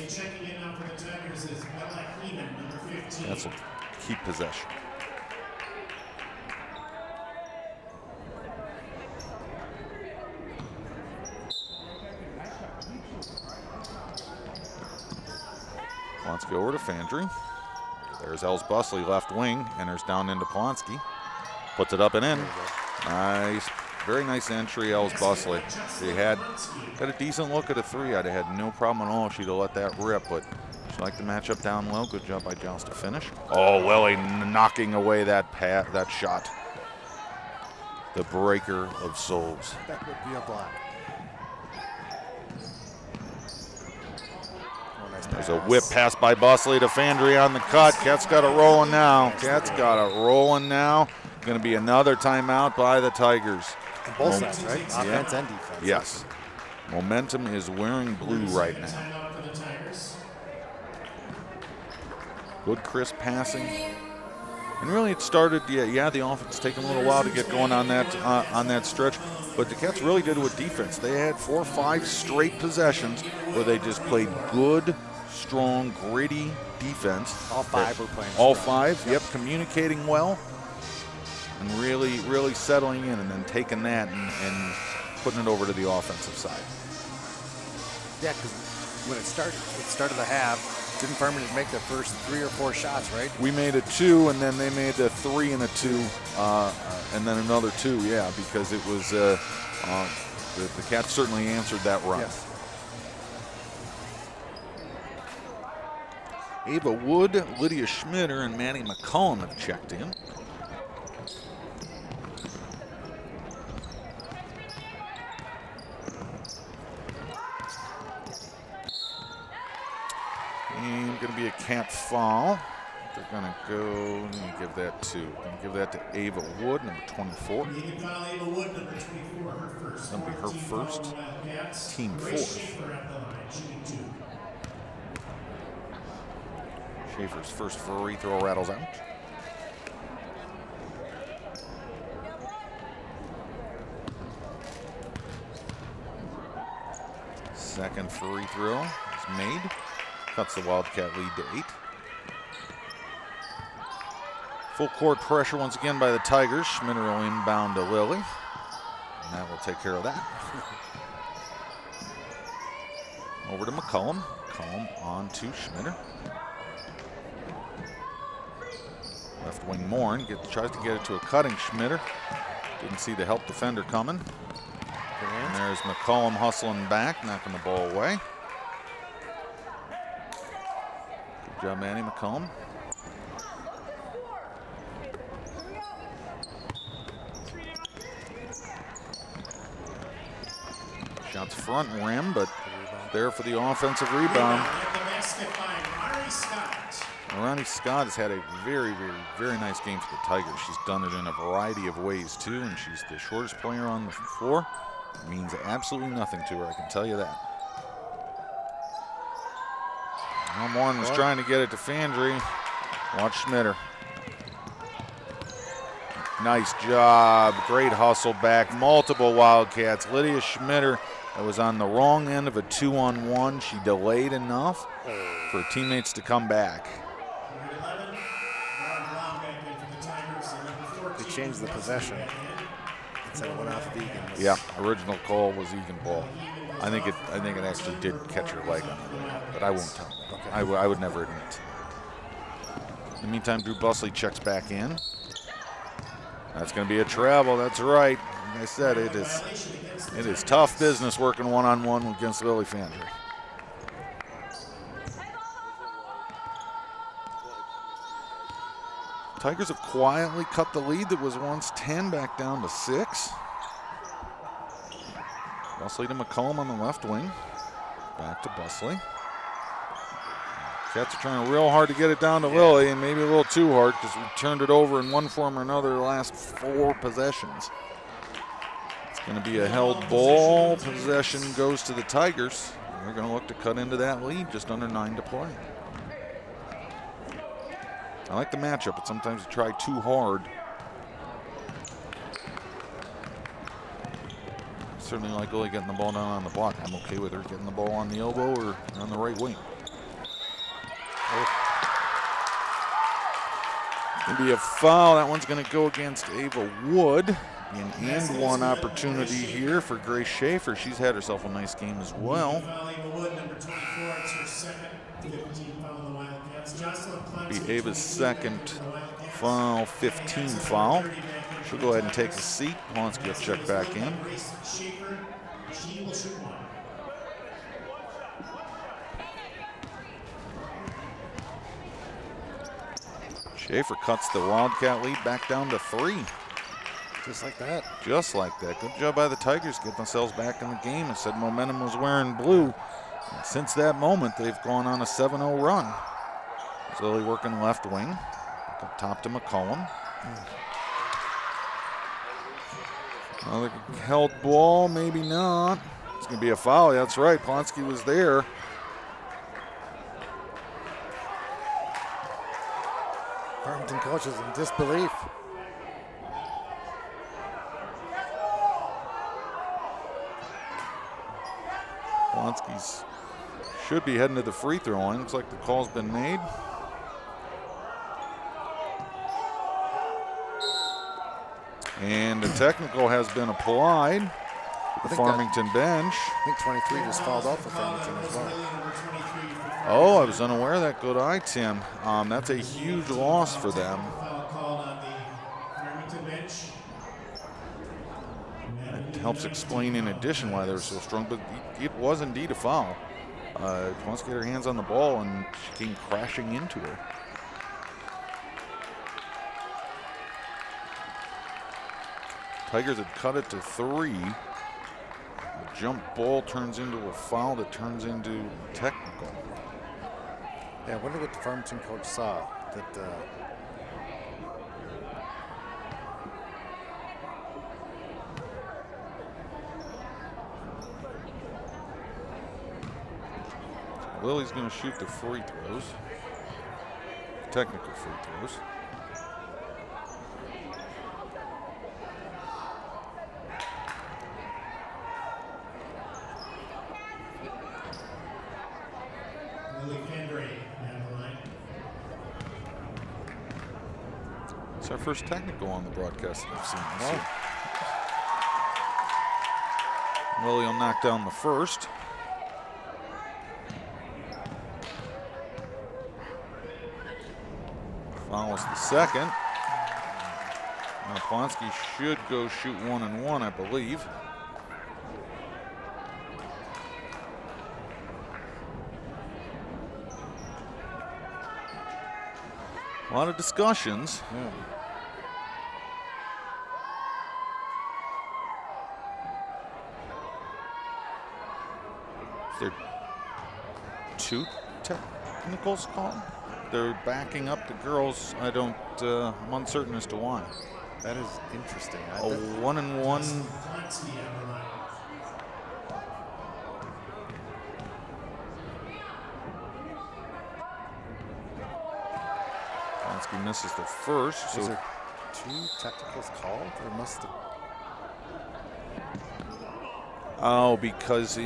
That's a keep possession. Polanski over to Fandry. There's Els Busley, left wing, enters down into Polanski. Puts it up and in. Nice, very nice entry, Els Busley. She had a decent look at a three. I'd have had no problem at all if she'd have let that rip, but she liked the matchup down low. Good job by Giles to finish. Oh, Lily knocking away that shot. The breaker of souls. That would be a block. Oh, nice There's a whip pass by Busley to Fandry on the cut. Cats got it rolling now. Cats got it rolling now. Going to be another timeout by the Tigers. On both sides, right? Offense and defense. Yes. Momentum is wearing blue right now. Good crisp passing. And really it started, the offense taking a little while to get going on that stretch. But the Cats really did it with defense. They had 4 or 5 straight possessions where they just played good, strong, gritty defense. All 5 were playing. All 5, yep, communicating well. And really, really settling in and then taking that and putting it over to the offensive side. Yeah, because when it started the half, didn't Farmington make the first 3 or 4 shots, right? We made a 2, and then they made a 3 and a 2, and then another 2, yeah, because it was, the Cats certainly answered that run. Yes. Ava Wood, Lydia Schmitter, and Maddie McCollum have checked in. And going to be a Cat foul. They're going to go, let me give that to Ava Wood, number 24. Eagan foul Ava Wood, number 24, her first. That'll be her first, team 4th. Schaefer's first free throw rattles out. Second free throw is made. Cuts the Wildcat lead to 8. Full court pressure once again by the Tigers. Schmitter will inbound to Lily. And that will take care of that. Over to McCollum. McCollum on to Schmitter. Left wing Morin tries to get it to a cutting Schmitter. Didn't see the help defender coming. And there's McCollum hustling back, knocking the ball away. Good job, Manny McCollum. Shots front rim, but there for the offensive rebound. Ronnie Scott has had a very, very, very nice game for the Tigers. She's done it in a variety of ways, too, and she's the shortest player on the floor. It means absolutely nothing to her, I can tell you that. Now Morin was trying to get it to Fandry. Watch Schmitter. Nice job. Great hustle back. Multiple Wildcats. Lydia Schmitter, that was on the wrong end of a 2-on-1. She delayed enough for teammates to come back. They changed the possession. Instead of went off of Eagan. Yeah, original call was Eagan ball. I think it actually did catch her leg on the way out, but I won't tell. Okay. I would never admit. In the meantime, Drew Busley checks back in. That's going to be a travel. That's right. Like I said, it is tough business working one-on-one against Lily Fandry. Tigers have quietly cut the lead that was once 10 back down to 6. Busley to McCollum on the left wing. Back to Busley. Cats are trying real hard to get it down to Lily, and maybe a little too hard because we turned it over in one form or another the last 4 possessions. It's going to be a held ball. Possession goes to the Tigers. They're going to look to cut into that lead, just under 9 to play. I like the matchup, but sometimes you try too hard. Certainly like Lily getting the ball down on the block. I'm okay with her getting the ball on the elbow or on the right wing. Maybe a foul. That one's going to go against Ava Wood. Be an and one opportunity here for Grace Schaefer. She's had herself a nice game as well. Be Ava's second foul, 15 foul. She'll go ahead and take a seat. Polonsky will check back in. Schaefer cuts the Wildcat lead back down to 3. Just like that. Just like that. Good job by the Tigers getting themselves back in the game. I said momentum was wearing blue. And since that moment, they've gone on a 7-0 run. Slowly working left wing. Up top to McCollum. Another held ball, maybe not. It's going to be a foul. That's right. Polonsky was there. Farmington coaches in disbelief. Polonsky's should be heading to the free throw line. Looks like the call's been made. And the technical has been applied to the Farmington bench. I think 23 just fouled off for Farmington as well. Oh, I was unaware of that. Good eye, Tim. That's a huge loss for them. That helps explain in addition why they were so strong, but it was indeed a foul. Wants to get her hands on the ball, and she came crashing into her. Tigers had cut it to 3. The jump ball turns into a foul that turns into technical. Yeah, I wonder what the Farmington coach saw. That Lily's going to shoot the free throws. Technical free throws. It's our first technical on the broadcast that I've seen this year. Lily will knock down the first. Fouls the second. Now Polonsky should go shoot 1-and-1, I believe. A lot of discussions. yeah. Is there 2 technicals called? They're backing up the girls. I'm uncertain as to why. That is interesting. A 1-and-1. Polonsky misses the first. So Is there 2 technicals called? There must have. Oh, because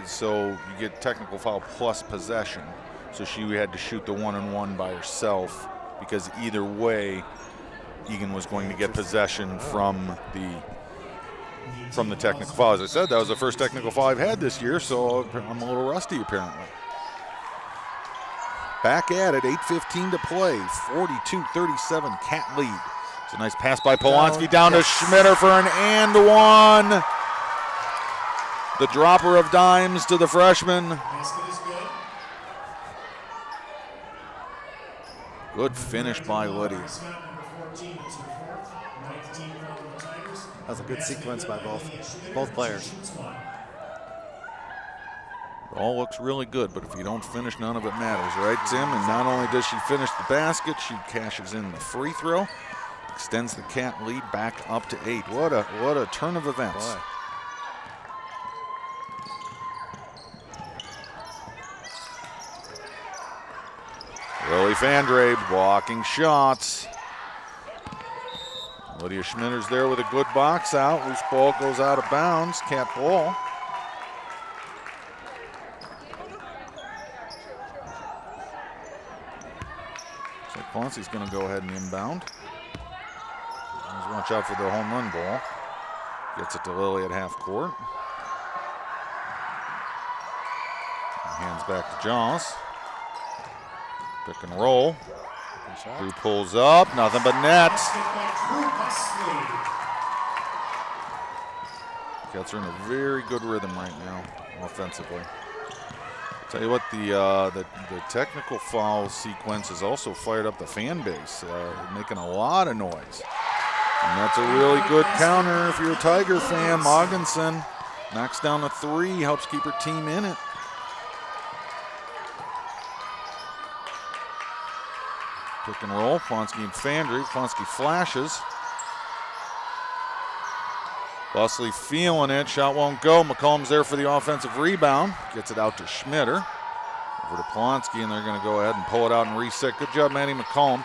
so you get technical foul plus possession. So she had to shoot the 1-and-1 by herself because either way, Eagan was going to get possession from the technical foul. As I said, that was the first technical foul I've had this year, so I'm a little rusty apparently. Back at it, 8:15 to play, 42-37 Cat lead. It's a nice pass by Polonsky down to Schmitter for an and one. The dropper of dimes to the freshman. Good finish by Liddy. That was a good sequence by both players. It all looks really good, but if you don't finish, none of it matters, right, Tim? And not only does she finish the basket, she cashes in the free throw, extends the Cat lead back up to 8. What a turn of events. Boy. Lily Fandrabe blocking shots. Lydia Schmitter's there with a good box out. Loose ball goes out of bounds. Cat ball. Looks like Ponce's going to go ahead and inbound. Let's watch out for the home run ball. Gets it to Lily at half court. Hands back to Jaws. Pick and roll. Drew pulls up, nothing but net. Cats are in a very good rhythm right now, offensively. Tell you what, the technical foul sequence has also fired up the fan base, making a lot of noise. And that's a really good counter if you're a Tiger fan. Moggensen knocks down a three, helps keep her team in it. Pick and roll, Plonsky and Fandry. Plonsky flashes. Busley feeling it, shot won't go. McCollum's there for the offensive rebound. Gets it out to Schmitter. Over to Plonsky, and they're going to go ahead and pull it out and reset. Good job, Maddie McCollum.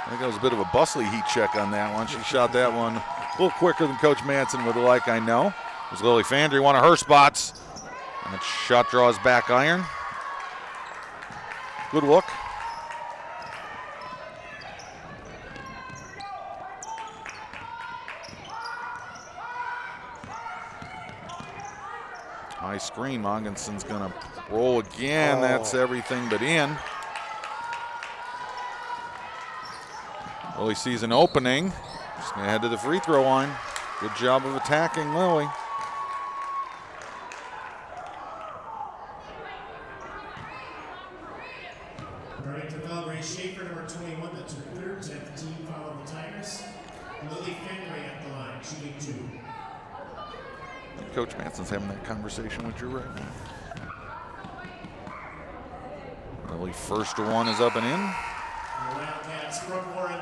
I think that was a bit of a Busley heat check on that one. She shot that one a little quicker than Coach Manson would like, I know. It was Lily Fandry, one of her spots. And that shot draws back iron. Good look. High screen, Moggensen's gonna roll again. That's everything but in. Lily sees an opening. Just gonna head to the free throw line. Good job of attacking Lily. Farmington foul, Ray Schaefer, number 21, that's her third, 10th team foul of the Tigers. Lily Fenway at the line, shooting 2. Coach Manson's having that conversation with you right now. Lily first to one is up and in.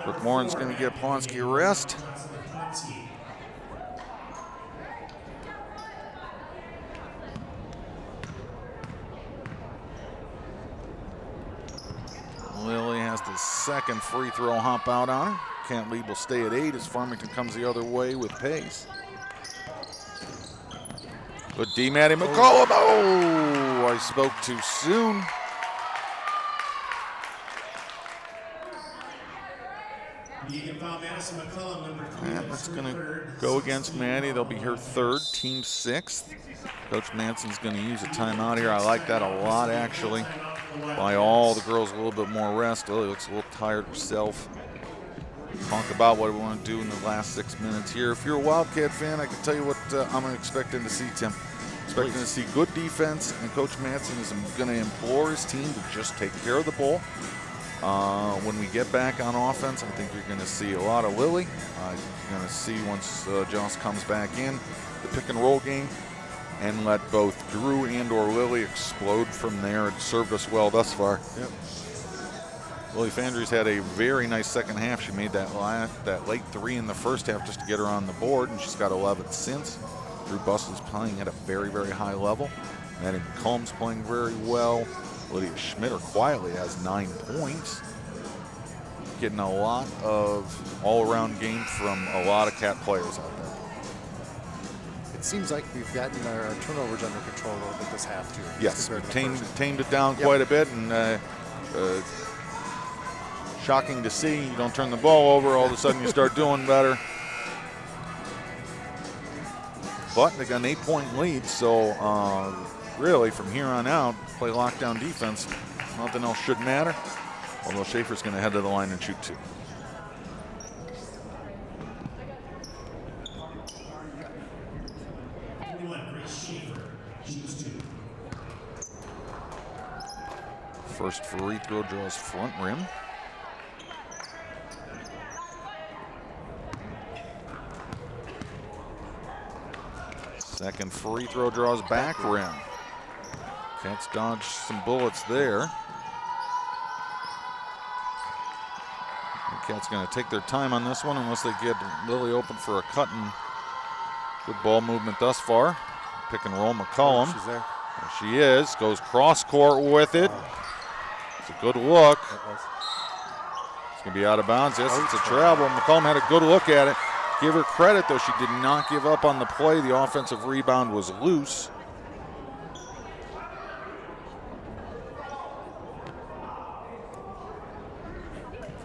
Brooke Moran's going to get Plonsky a rest. Lily has the second free throw hop out on her. Kent lead will stay at 8 as Farmington comes the other way with pace. Good D, Maddie McCollum. Oh, I spoke too soon. That's going to go against Maddie. They'll be her third, team 6th. Coach Manson's going to use a timeout here. I like that a lot, actually. Buy all the girls a little bit more rest. Lily looks a little tired herself. Talk about what we want to do in the last 6 minutes here. If you're a Wildcat fan, I can tell you what I'm expecting to see, Tim. Expecting to see good defense, and Coach Manson is going to implore his team to just take care of the ball. When we get back on offense, I think you're going to see a lot of Lily. You're going to see, once Joss comes back in, the pick and roll game, and let both Drew and or Lily explode from there. It served us well thus far. Yep. Lily Fandry's had a very nice second half. She made that late 3 in the first half just to get her on the board, and she's got 11 since. Drew Busley's playing at a very, very high level. Maddie McCollum's playing very well. Lydia Schmitter quietly has 9 points. Getting a lot of all-around game from a lot of Cat players out there. It seems like we've gotten our turnovers under control a little bit this half, too. Yes, we've tamed it down quite a bit, and shocking to see. You don't turn the ball over, all of a sudden you start doing better. But they got an 8-point lead, so really from here on out, play lockdown defense. Nothing else should matter. Although Schaefer's going to head to the line and shoot 2. First free throw draws front rim. Second free throw draws back rim. Cats dodge some bullets there. The Cats going to take their time on this one unless they get Lily open for a cut, and good ball movement thus far. Pick and roll McCollum. She's there. There she is. Goes cross court with it. It's a good look. It's going to be out of bounds. Yes, it's a travel. McCollum had a good look at it. Give her credit, though. She did not give up on the play. The offensive rebound was loose.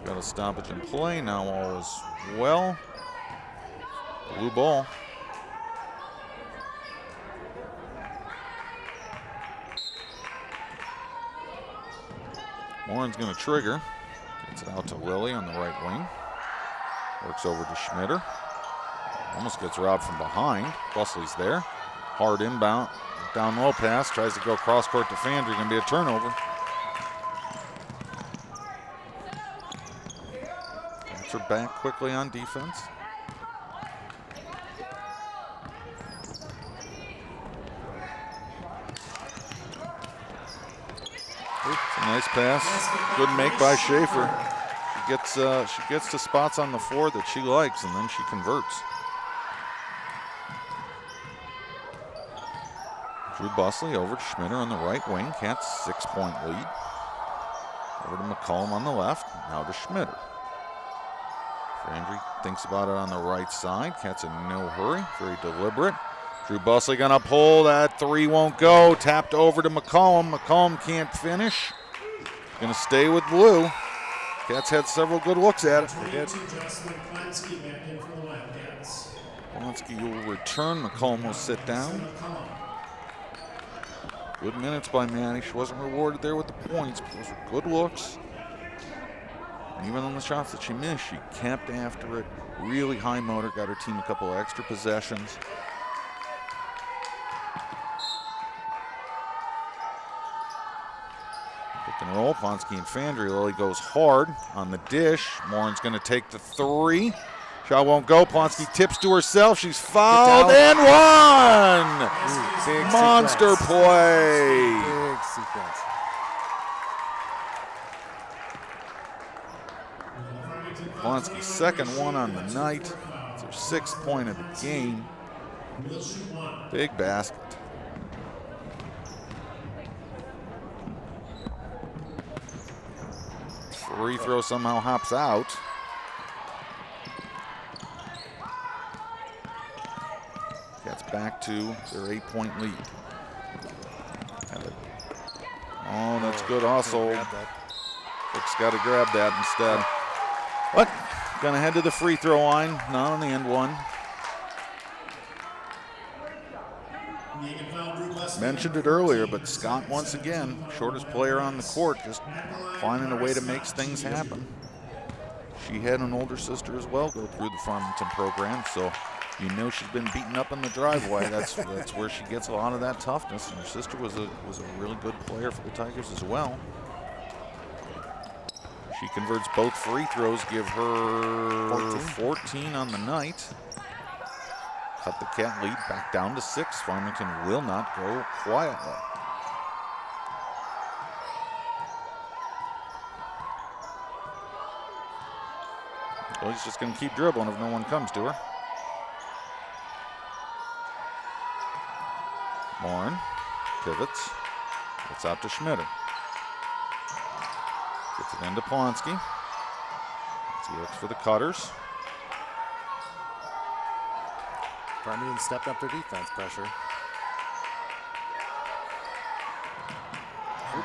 Got a stoppage in play. Now all is well. Blue ball. Warren's going to trigger. Gets it out to Lilly on the right wing. Works over to Schmitter. Almost gets robbed from behind. Busley's there. Hard inbound. Down low pass. Tries to go cross court to Fandry. Going to be a turnover. Gets her back quickly on defense. It's a nice pass. Good make by Schaefer. She gets to spots on the floor that she likes, and then she converts. Drew Busley over to Schmitter on the right wing. Cats 6-point lead. Over to McCollum on the left. Now to Schmitter. Fandry thinks about it on the right side. Cats in no hurry. Very deliberate. Drew Busley gonna pull. That three won't go. Tapped over to McCollum. McCollum can't finish. Gonna stay with blue. Cats had several good looks at it. They did. Polanski will return. McCollum will sit down. Good minutes by Manny. She wasn't rewarded there with the points, but those were good looks. And even on the shots that she missed, she kept after it. Really high motor, got her team a couple of extra possessions. Pick and roll, Ponsky and Fandry. Lilly goes hard on the dish. Morin's going to take the three. Shot won't go. Plonsky tips to herself. She's fouled and one. Big monster sequence. play. Big sequence. Plonsky's second one on the night. It's her 6th point of the game. Big basket. Free throw somehow hops out. Gets back to their 8-point lead. Oh, that's good also. Rick's got to grab that instead. But gonna head to the free throw line, not on the end one. Mentioned it earlier, but Scott once again, shortest player on the court, just finding a way to make things happen. She had an older sister as well go through the Farmington program, so you know she's been beaten up in the driveway. That's where she gets a lot of that toughness. And her sister was a really good player for the Tigers as well. She converts both free throws, give her 14 on the night. Cut the Cat lead back down to 6. Farmington will not go quietly. Well, he's just going to keep dribbling if no one comes to her. Morin pivots. Gets out to Schmitter. Gets it into Plonsky. He looks for the cutters. Farmington stepped up their defense pressure.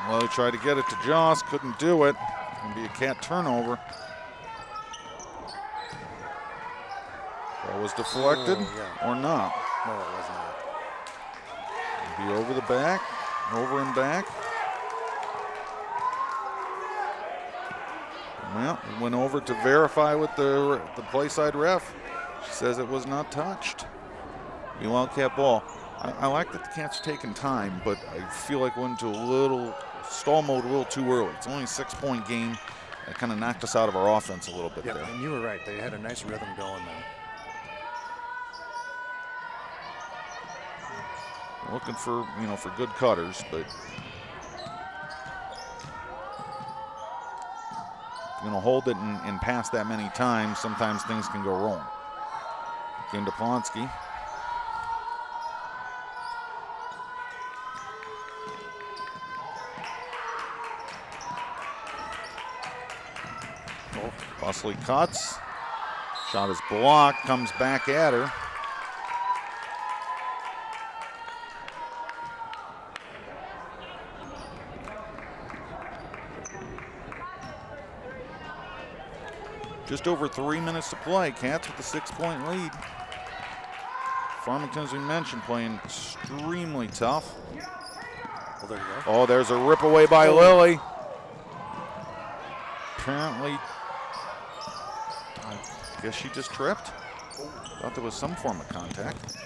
Well, he tried to get it to Joss, couldn't do it. Going to be a Cat turnover. That was deflected or not. No, it was not. Be over the back, over and back. Well, it went over to verify with the play side ref. She says it was not touched. The Wildcat ball. I like that the Cats are taking time, but I feel like went into a little stall mode a little too early. It's only a 6-point game. That kind of knocked us out of our offense a little bit there. And you were right. They had a nice rhythm going there. Looking for, for good cutters, but you're going to hold it and pass that many times, sometimes things can go wrong. Game to Plonsky. Busley cuts. Shot is blocked, comes back at her. Just over 3 minutes to play. Cats with the 6-point lead. Farmington, as we mentioned, playing extremely tough. Well, there you go. Oh, there's a rip away by Lily. Apparently, I guess she just tripped. Thought there was some form of contact.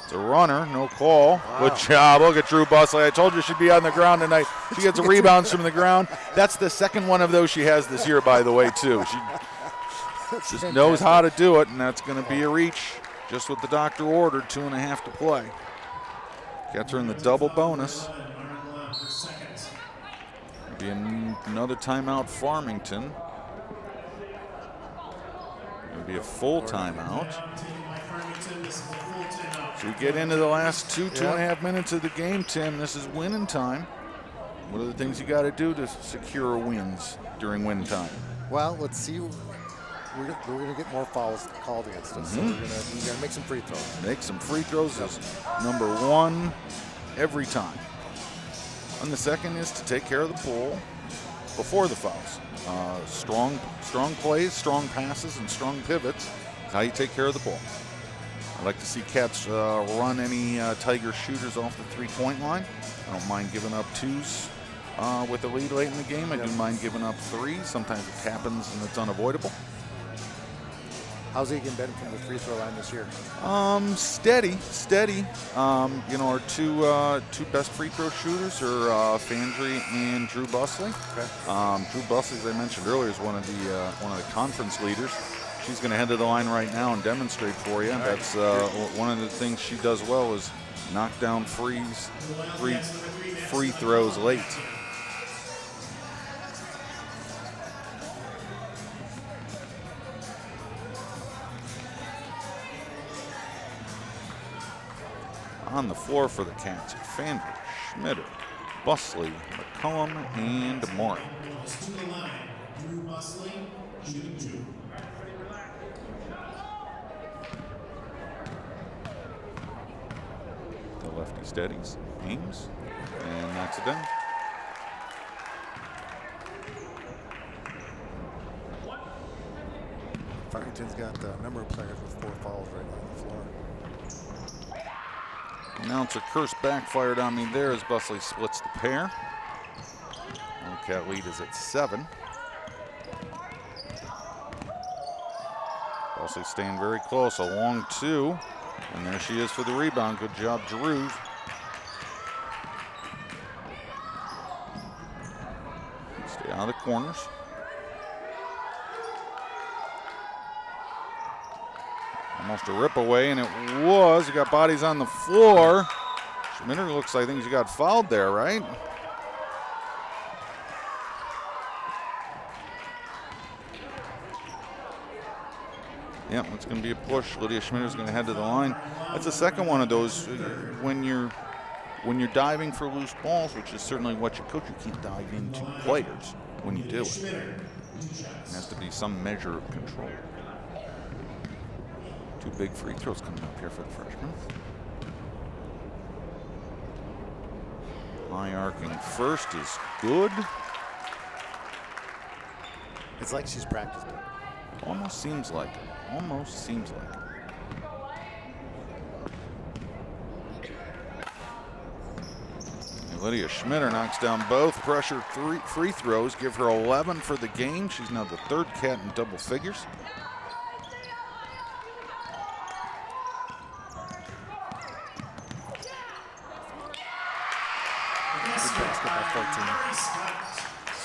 It's a runner, no call. Wow. Good job. Look at Drew Busley. I told you she'd be on the ground tonight. She gets rebounds from the ground. That's the second one of those she has this year, by the way, too. She just knows how to do it, and that's going to be a reach. Just what the doctor ordered, 2.5 to play. Gets her in the double bonus. Be another timeout, Farmington. It'll be a full timeout. So we get into the last 2.5 minutes of the game, Tim. This is winning time. What are the things you got to do to secure wins during win time? Well, let's see. We're going to get more fouls called against us. So we're going to make some free throws. Make some free throws is number one every time. And the second is to take care of the ball before the fouls. Strong plays, strong passes, and strong pivots is how you take care of the ball. I'd like to see Cats run any Tiger shooters off the three-point line. I don't mind giving up twos with a lead late in the game. I do mind giving up threes. Sometimes it happens and it's unavoidable. How's Eagan been from the free throw line this year? Steady. Our two best free throw shooters are Fandry and Drew Busley. Okay. Drew Busley, as I mentioned earlier, is one of the conference leaders. She's going to head to the line right now and demonstrate for you. That's one of the things she does well is knock down free throws late. On the floor for the Cats, Fandry, Schmitter, Busley, McCollum, and Moore. Drew Busley, shooting 2. The lefty steadies, Ames, and knocks it down. Farmington's got a number of players with 4 fouls right now on the floor. Announcer curse backfired on me there as Busley splits the pair. Wildcat lead is at 7. Busley staying very close, a long 2. And there she is for the rebound. Good job, Drew. Stay out of the corners. Almost a rip away, and it was. You got bodies on the floor. Schmitter looks like she got fouled there, right? Yep, it's going to be a push. Lydia Schmitter's going to head to the line. That's the second one of those when you're diving for loose balls, which is certainly what you coach. You can't dive into players when you do it. There has to be some measure of control. 2 big free throws coming up here for the freshman. High arcing first is good. It's like she's practiced it. Almost seems like it. Almost seems like it. And Lydia Schmitter knocks down both pressure free throws, give her 11 for the game. She's now the 3rd Cat in double figures.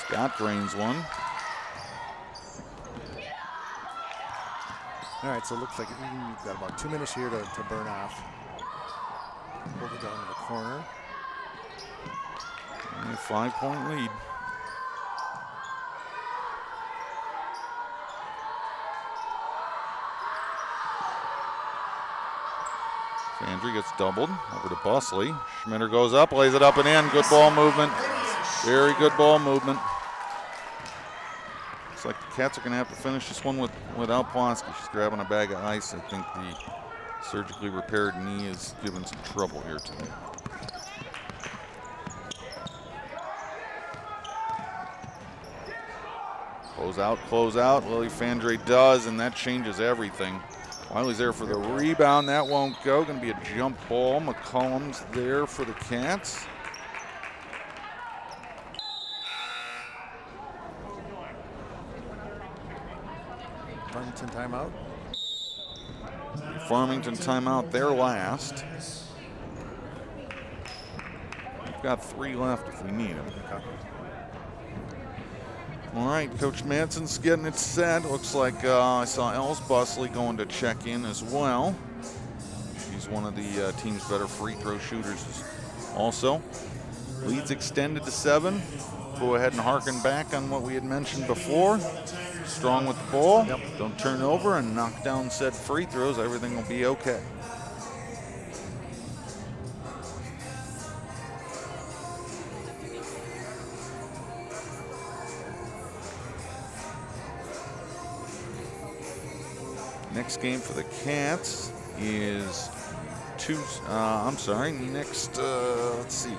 Scott drains one. All right, so it looks like you've got about 2 minutes here to burn off. Hold it down in the corner. And a 5-point lead. Fandry gets doubled over to Busley. Schmitter goes up, lays it up and in. Good ball movement. Very good ball movement. Looks like the Cats are going to have to finish this one without Plonsky. She's grabbing a bag of ice. I think the surgically repaired knee is giving some trouble here today. Close out. Lily Fandry does, and that changes everything. Wiley's there for the rebound. That won't go. Going to be a jump ball. McCollum's there for the Cats. Farmington timeout. Farmington timeout, their last. We've got 3 left if we need them. Okay. All right, Coach Manson's getting it set. Looks like I saw Els Busley going to check in as well. He's one of the team's better free throw shooters also. Leads extended to 7. Go ahead and harken back on what we had mentioned before. Strong with the ball. Yep. Don't turn over and knock down said free throws. Everything will be okay. Next game for the Cats is let's see.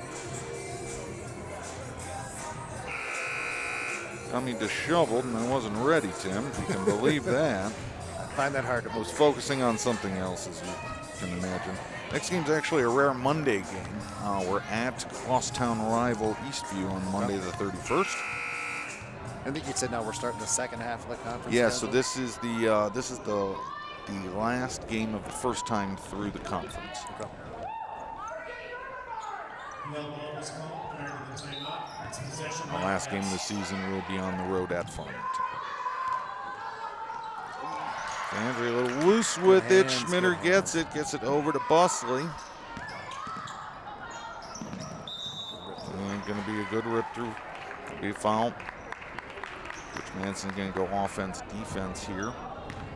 Got me disheveled and I wasn't ready, Tim, if you can believe that. I find that hard to I was focusing on something else, as you can imagine. Next game's actually a rare Monday game. We're at crosstown rival Eastview on Monday the 31st. I think you said now we're starting the second half of the conference. Yeah, schedule. so this is the last game of the first time through the conference. Okay. The last game of the season will be on the road at Farmington. Andrew a little loose with it. Schmitter gets it over to Busley. Going to be a good rip through. Be a foul. Coach Manson's going to go offense, defense here.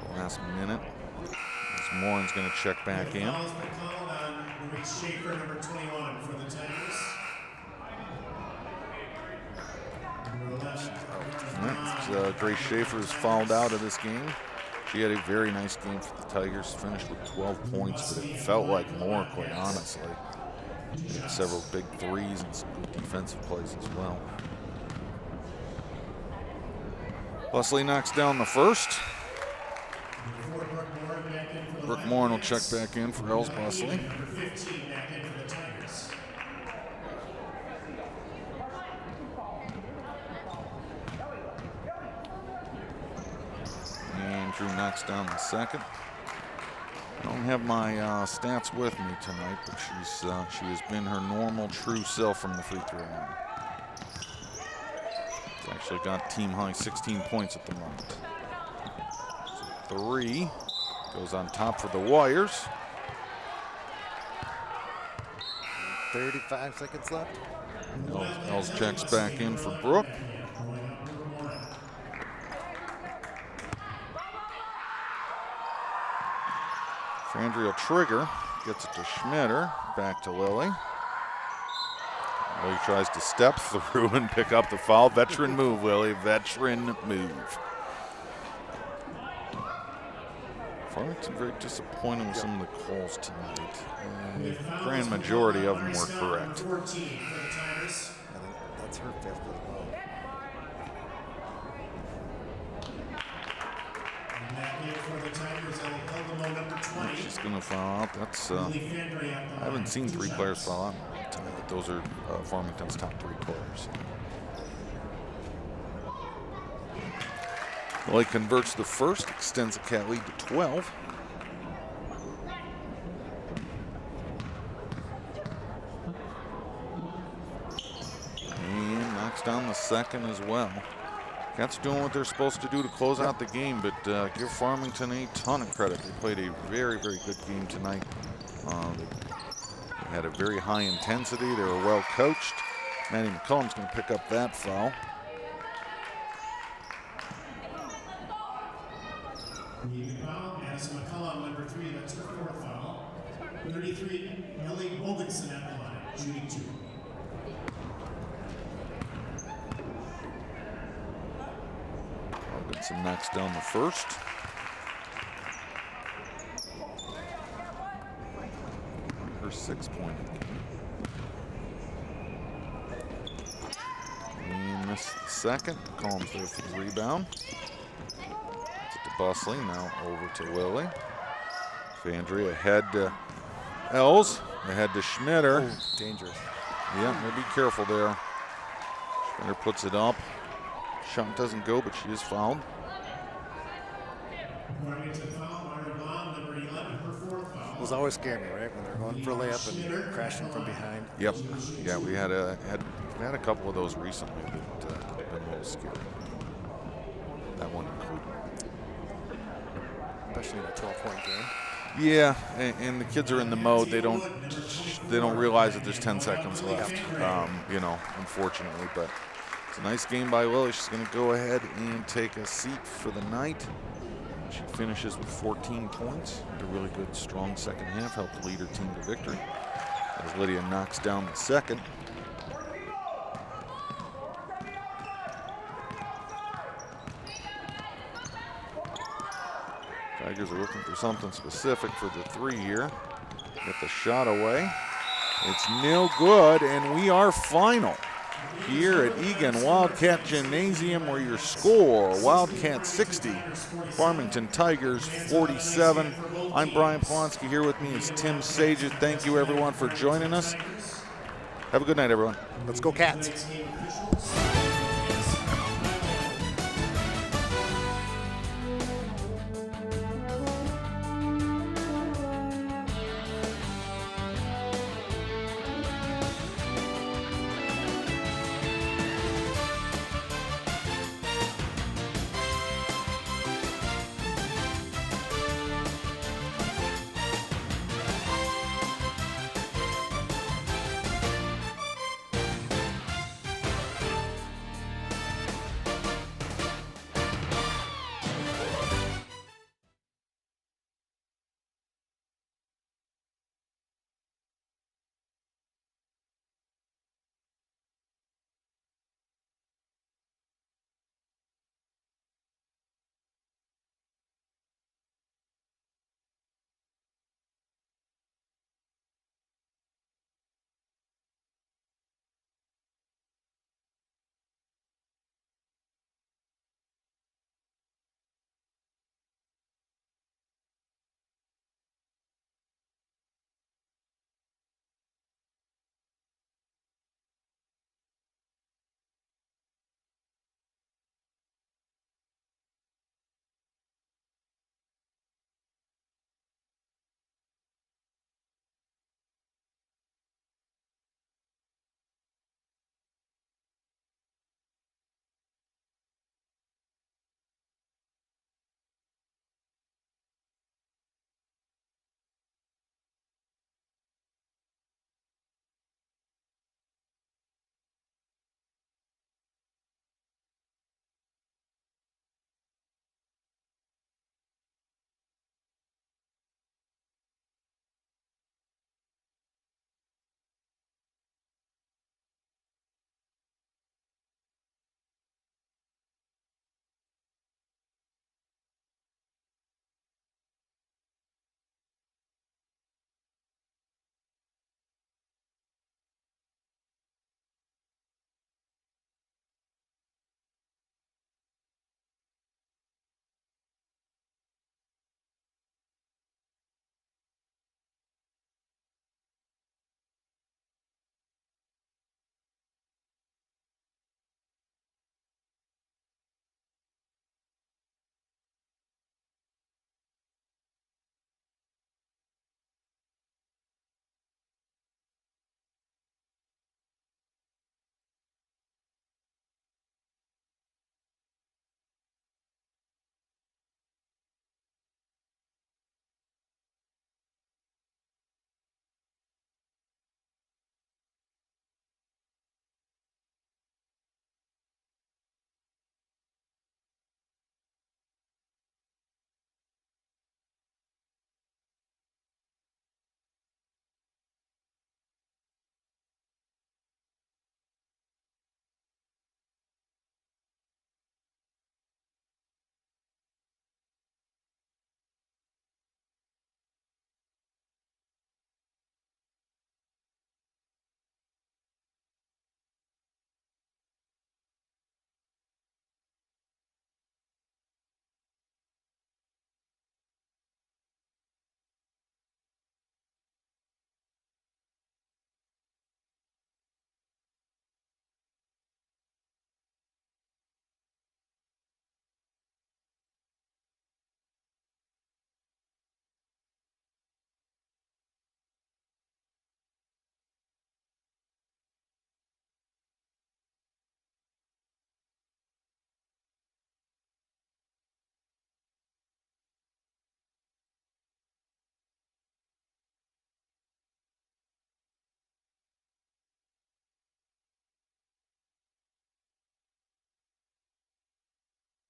The last minute. As Morin's going to check back in. Schaefer, number 21 for the Tigers. Grace Schaefer is fouled out of this game. She had a very nice game for the Tigers. Finished with 12 points, but it felt like more, quite honestly. She had several big threes and some good defensive plays as well. Busley knocks down the first. Brooke Morin will check back in for Els Busley. Andrew knocks down the second. I don't have my stats with me tonight, but she has been her normal true self from the free throw line. She's actually got team high 16 points at the moment. So 3 goes on top for the Wires. 35 seconds left. Els checks back in for Brooke. Frandry will trigger, gets it to Schmitter, back to Lily. Lily tries to step through and pick up the foul. Veteran move, Lily, veteran move. Farmington very disappointed with some of the calls tonight. The grand majority of them were correct. I think that's her 5th as well. She's going to foul out. That's I haven't seen 3 players foul out tonight, but those are Farmington's top 3 players. Lily converts the first, extends the Cat lead to 12. And knocks down the second as well. Cats doing what they're supposed to do to close out the game, but give Farmington a ton of credit. They played a very, very good game tonight. They had a very high intensity. They were well coached. Maddie McCollum's going to pick up that foul. Madison McCollum, number 3, that's her 4th foul. 33, Millie Wilkinson at the line, shooting 2. Wilkinson knocks down the first. Her 6-point game. And missed the second. McCollum's there for the rebound. To Busley, now over to Lily. Fandry ahead to Els, ahead to Schmitter. Oh, dangerous. Yeah, we'll be careful there. Schmitter puts it up. Shot doesn't go, but she is fouled. It was always scary, right? When they're going for a layup and crashing from behind. Yep. Yeah, we had a couple of those recently that have been a little scary. That one included. Especially in a 12-point game. Yeah, and the kids are in the mode. They don't realize that there's 10 seconds left. You know, unfortunately, but it's a nice game by Lily. She's going to go ahead and take a seat for the night. She finishes with 14 points. A really good, strong second half. Helped lead her team to victory as Lydia knocks down the second. Tigers are looking for something specific for the three here. Get the shot away. It's no good, and we are final here at Eagan Wildcat Gymnasium, where your score, Wildcat 60, Farmington Tigers 47. I'm Brian Polonsky. Here with me is Tim Saget. Thank you, everyone, for joining us. Have a good night, everyone. Let's go, Cats.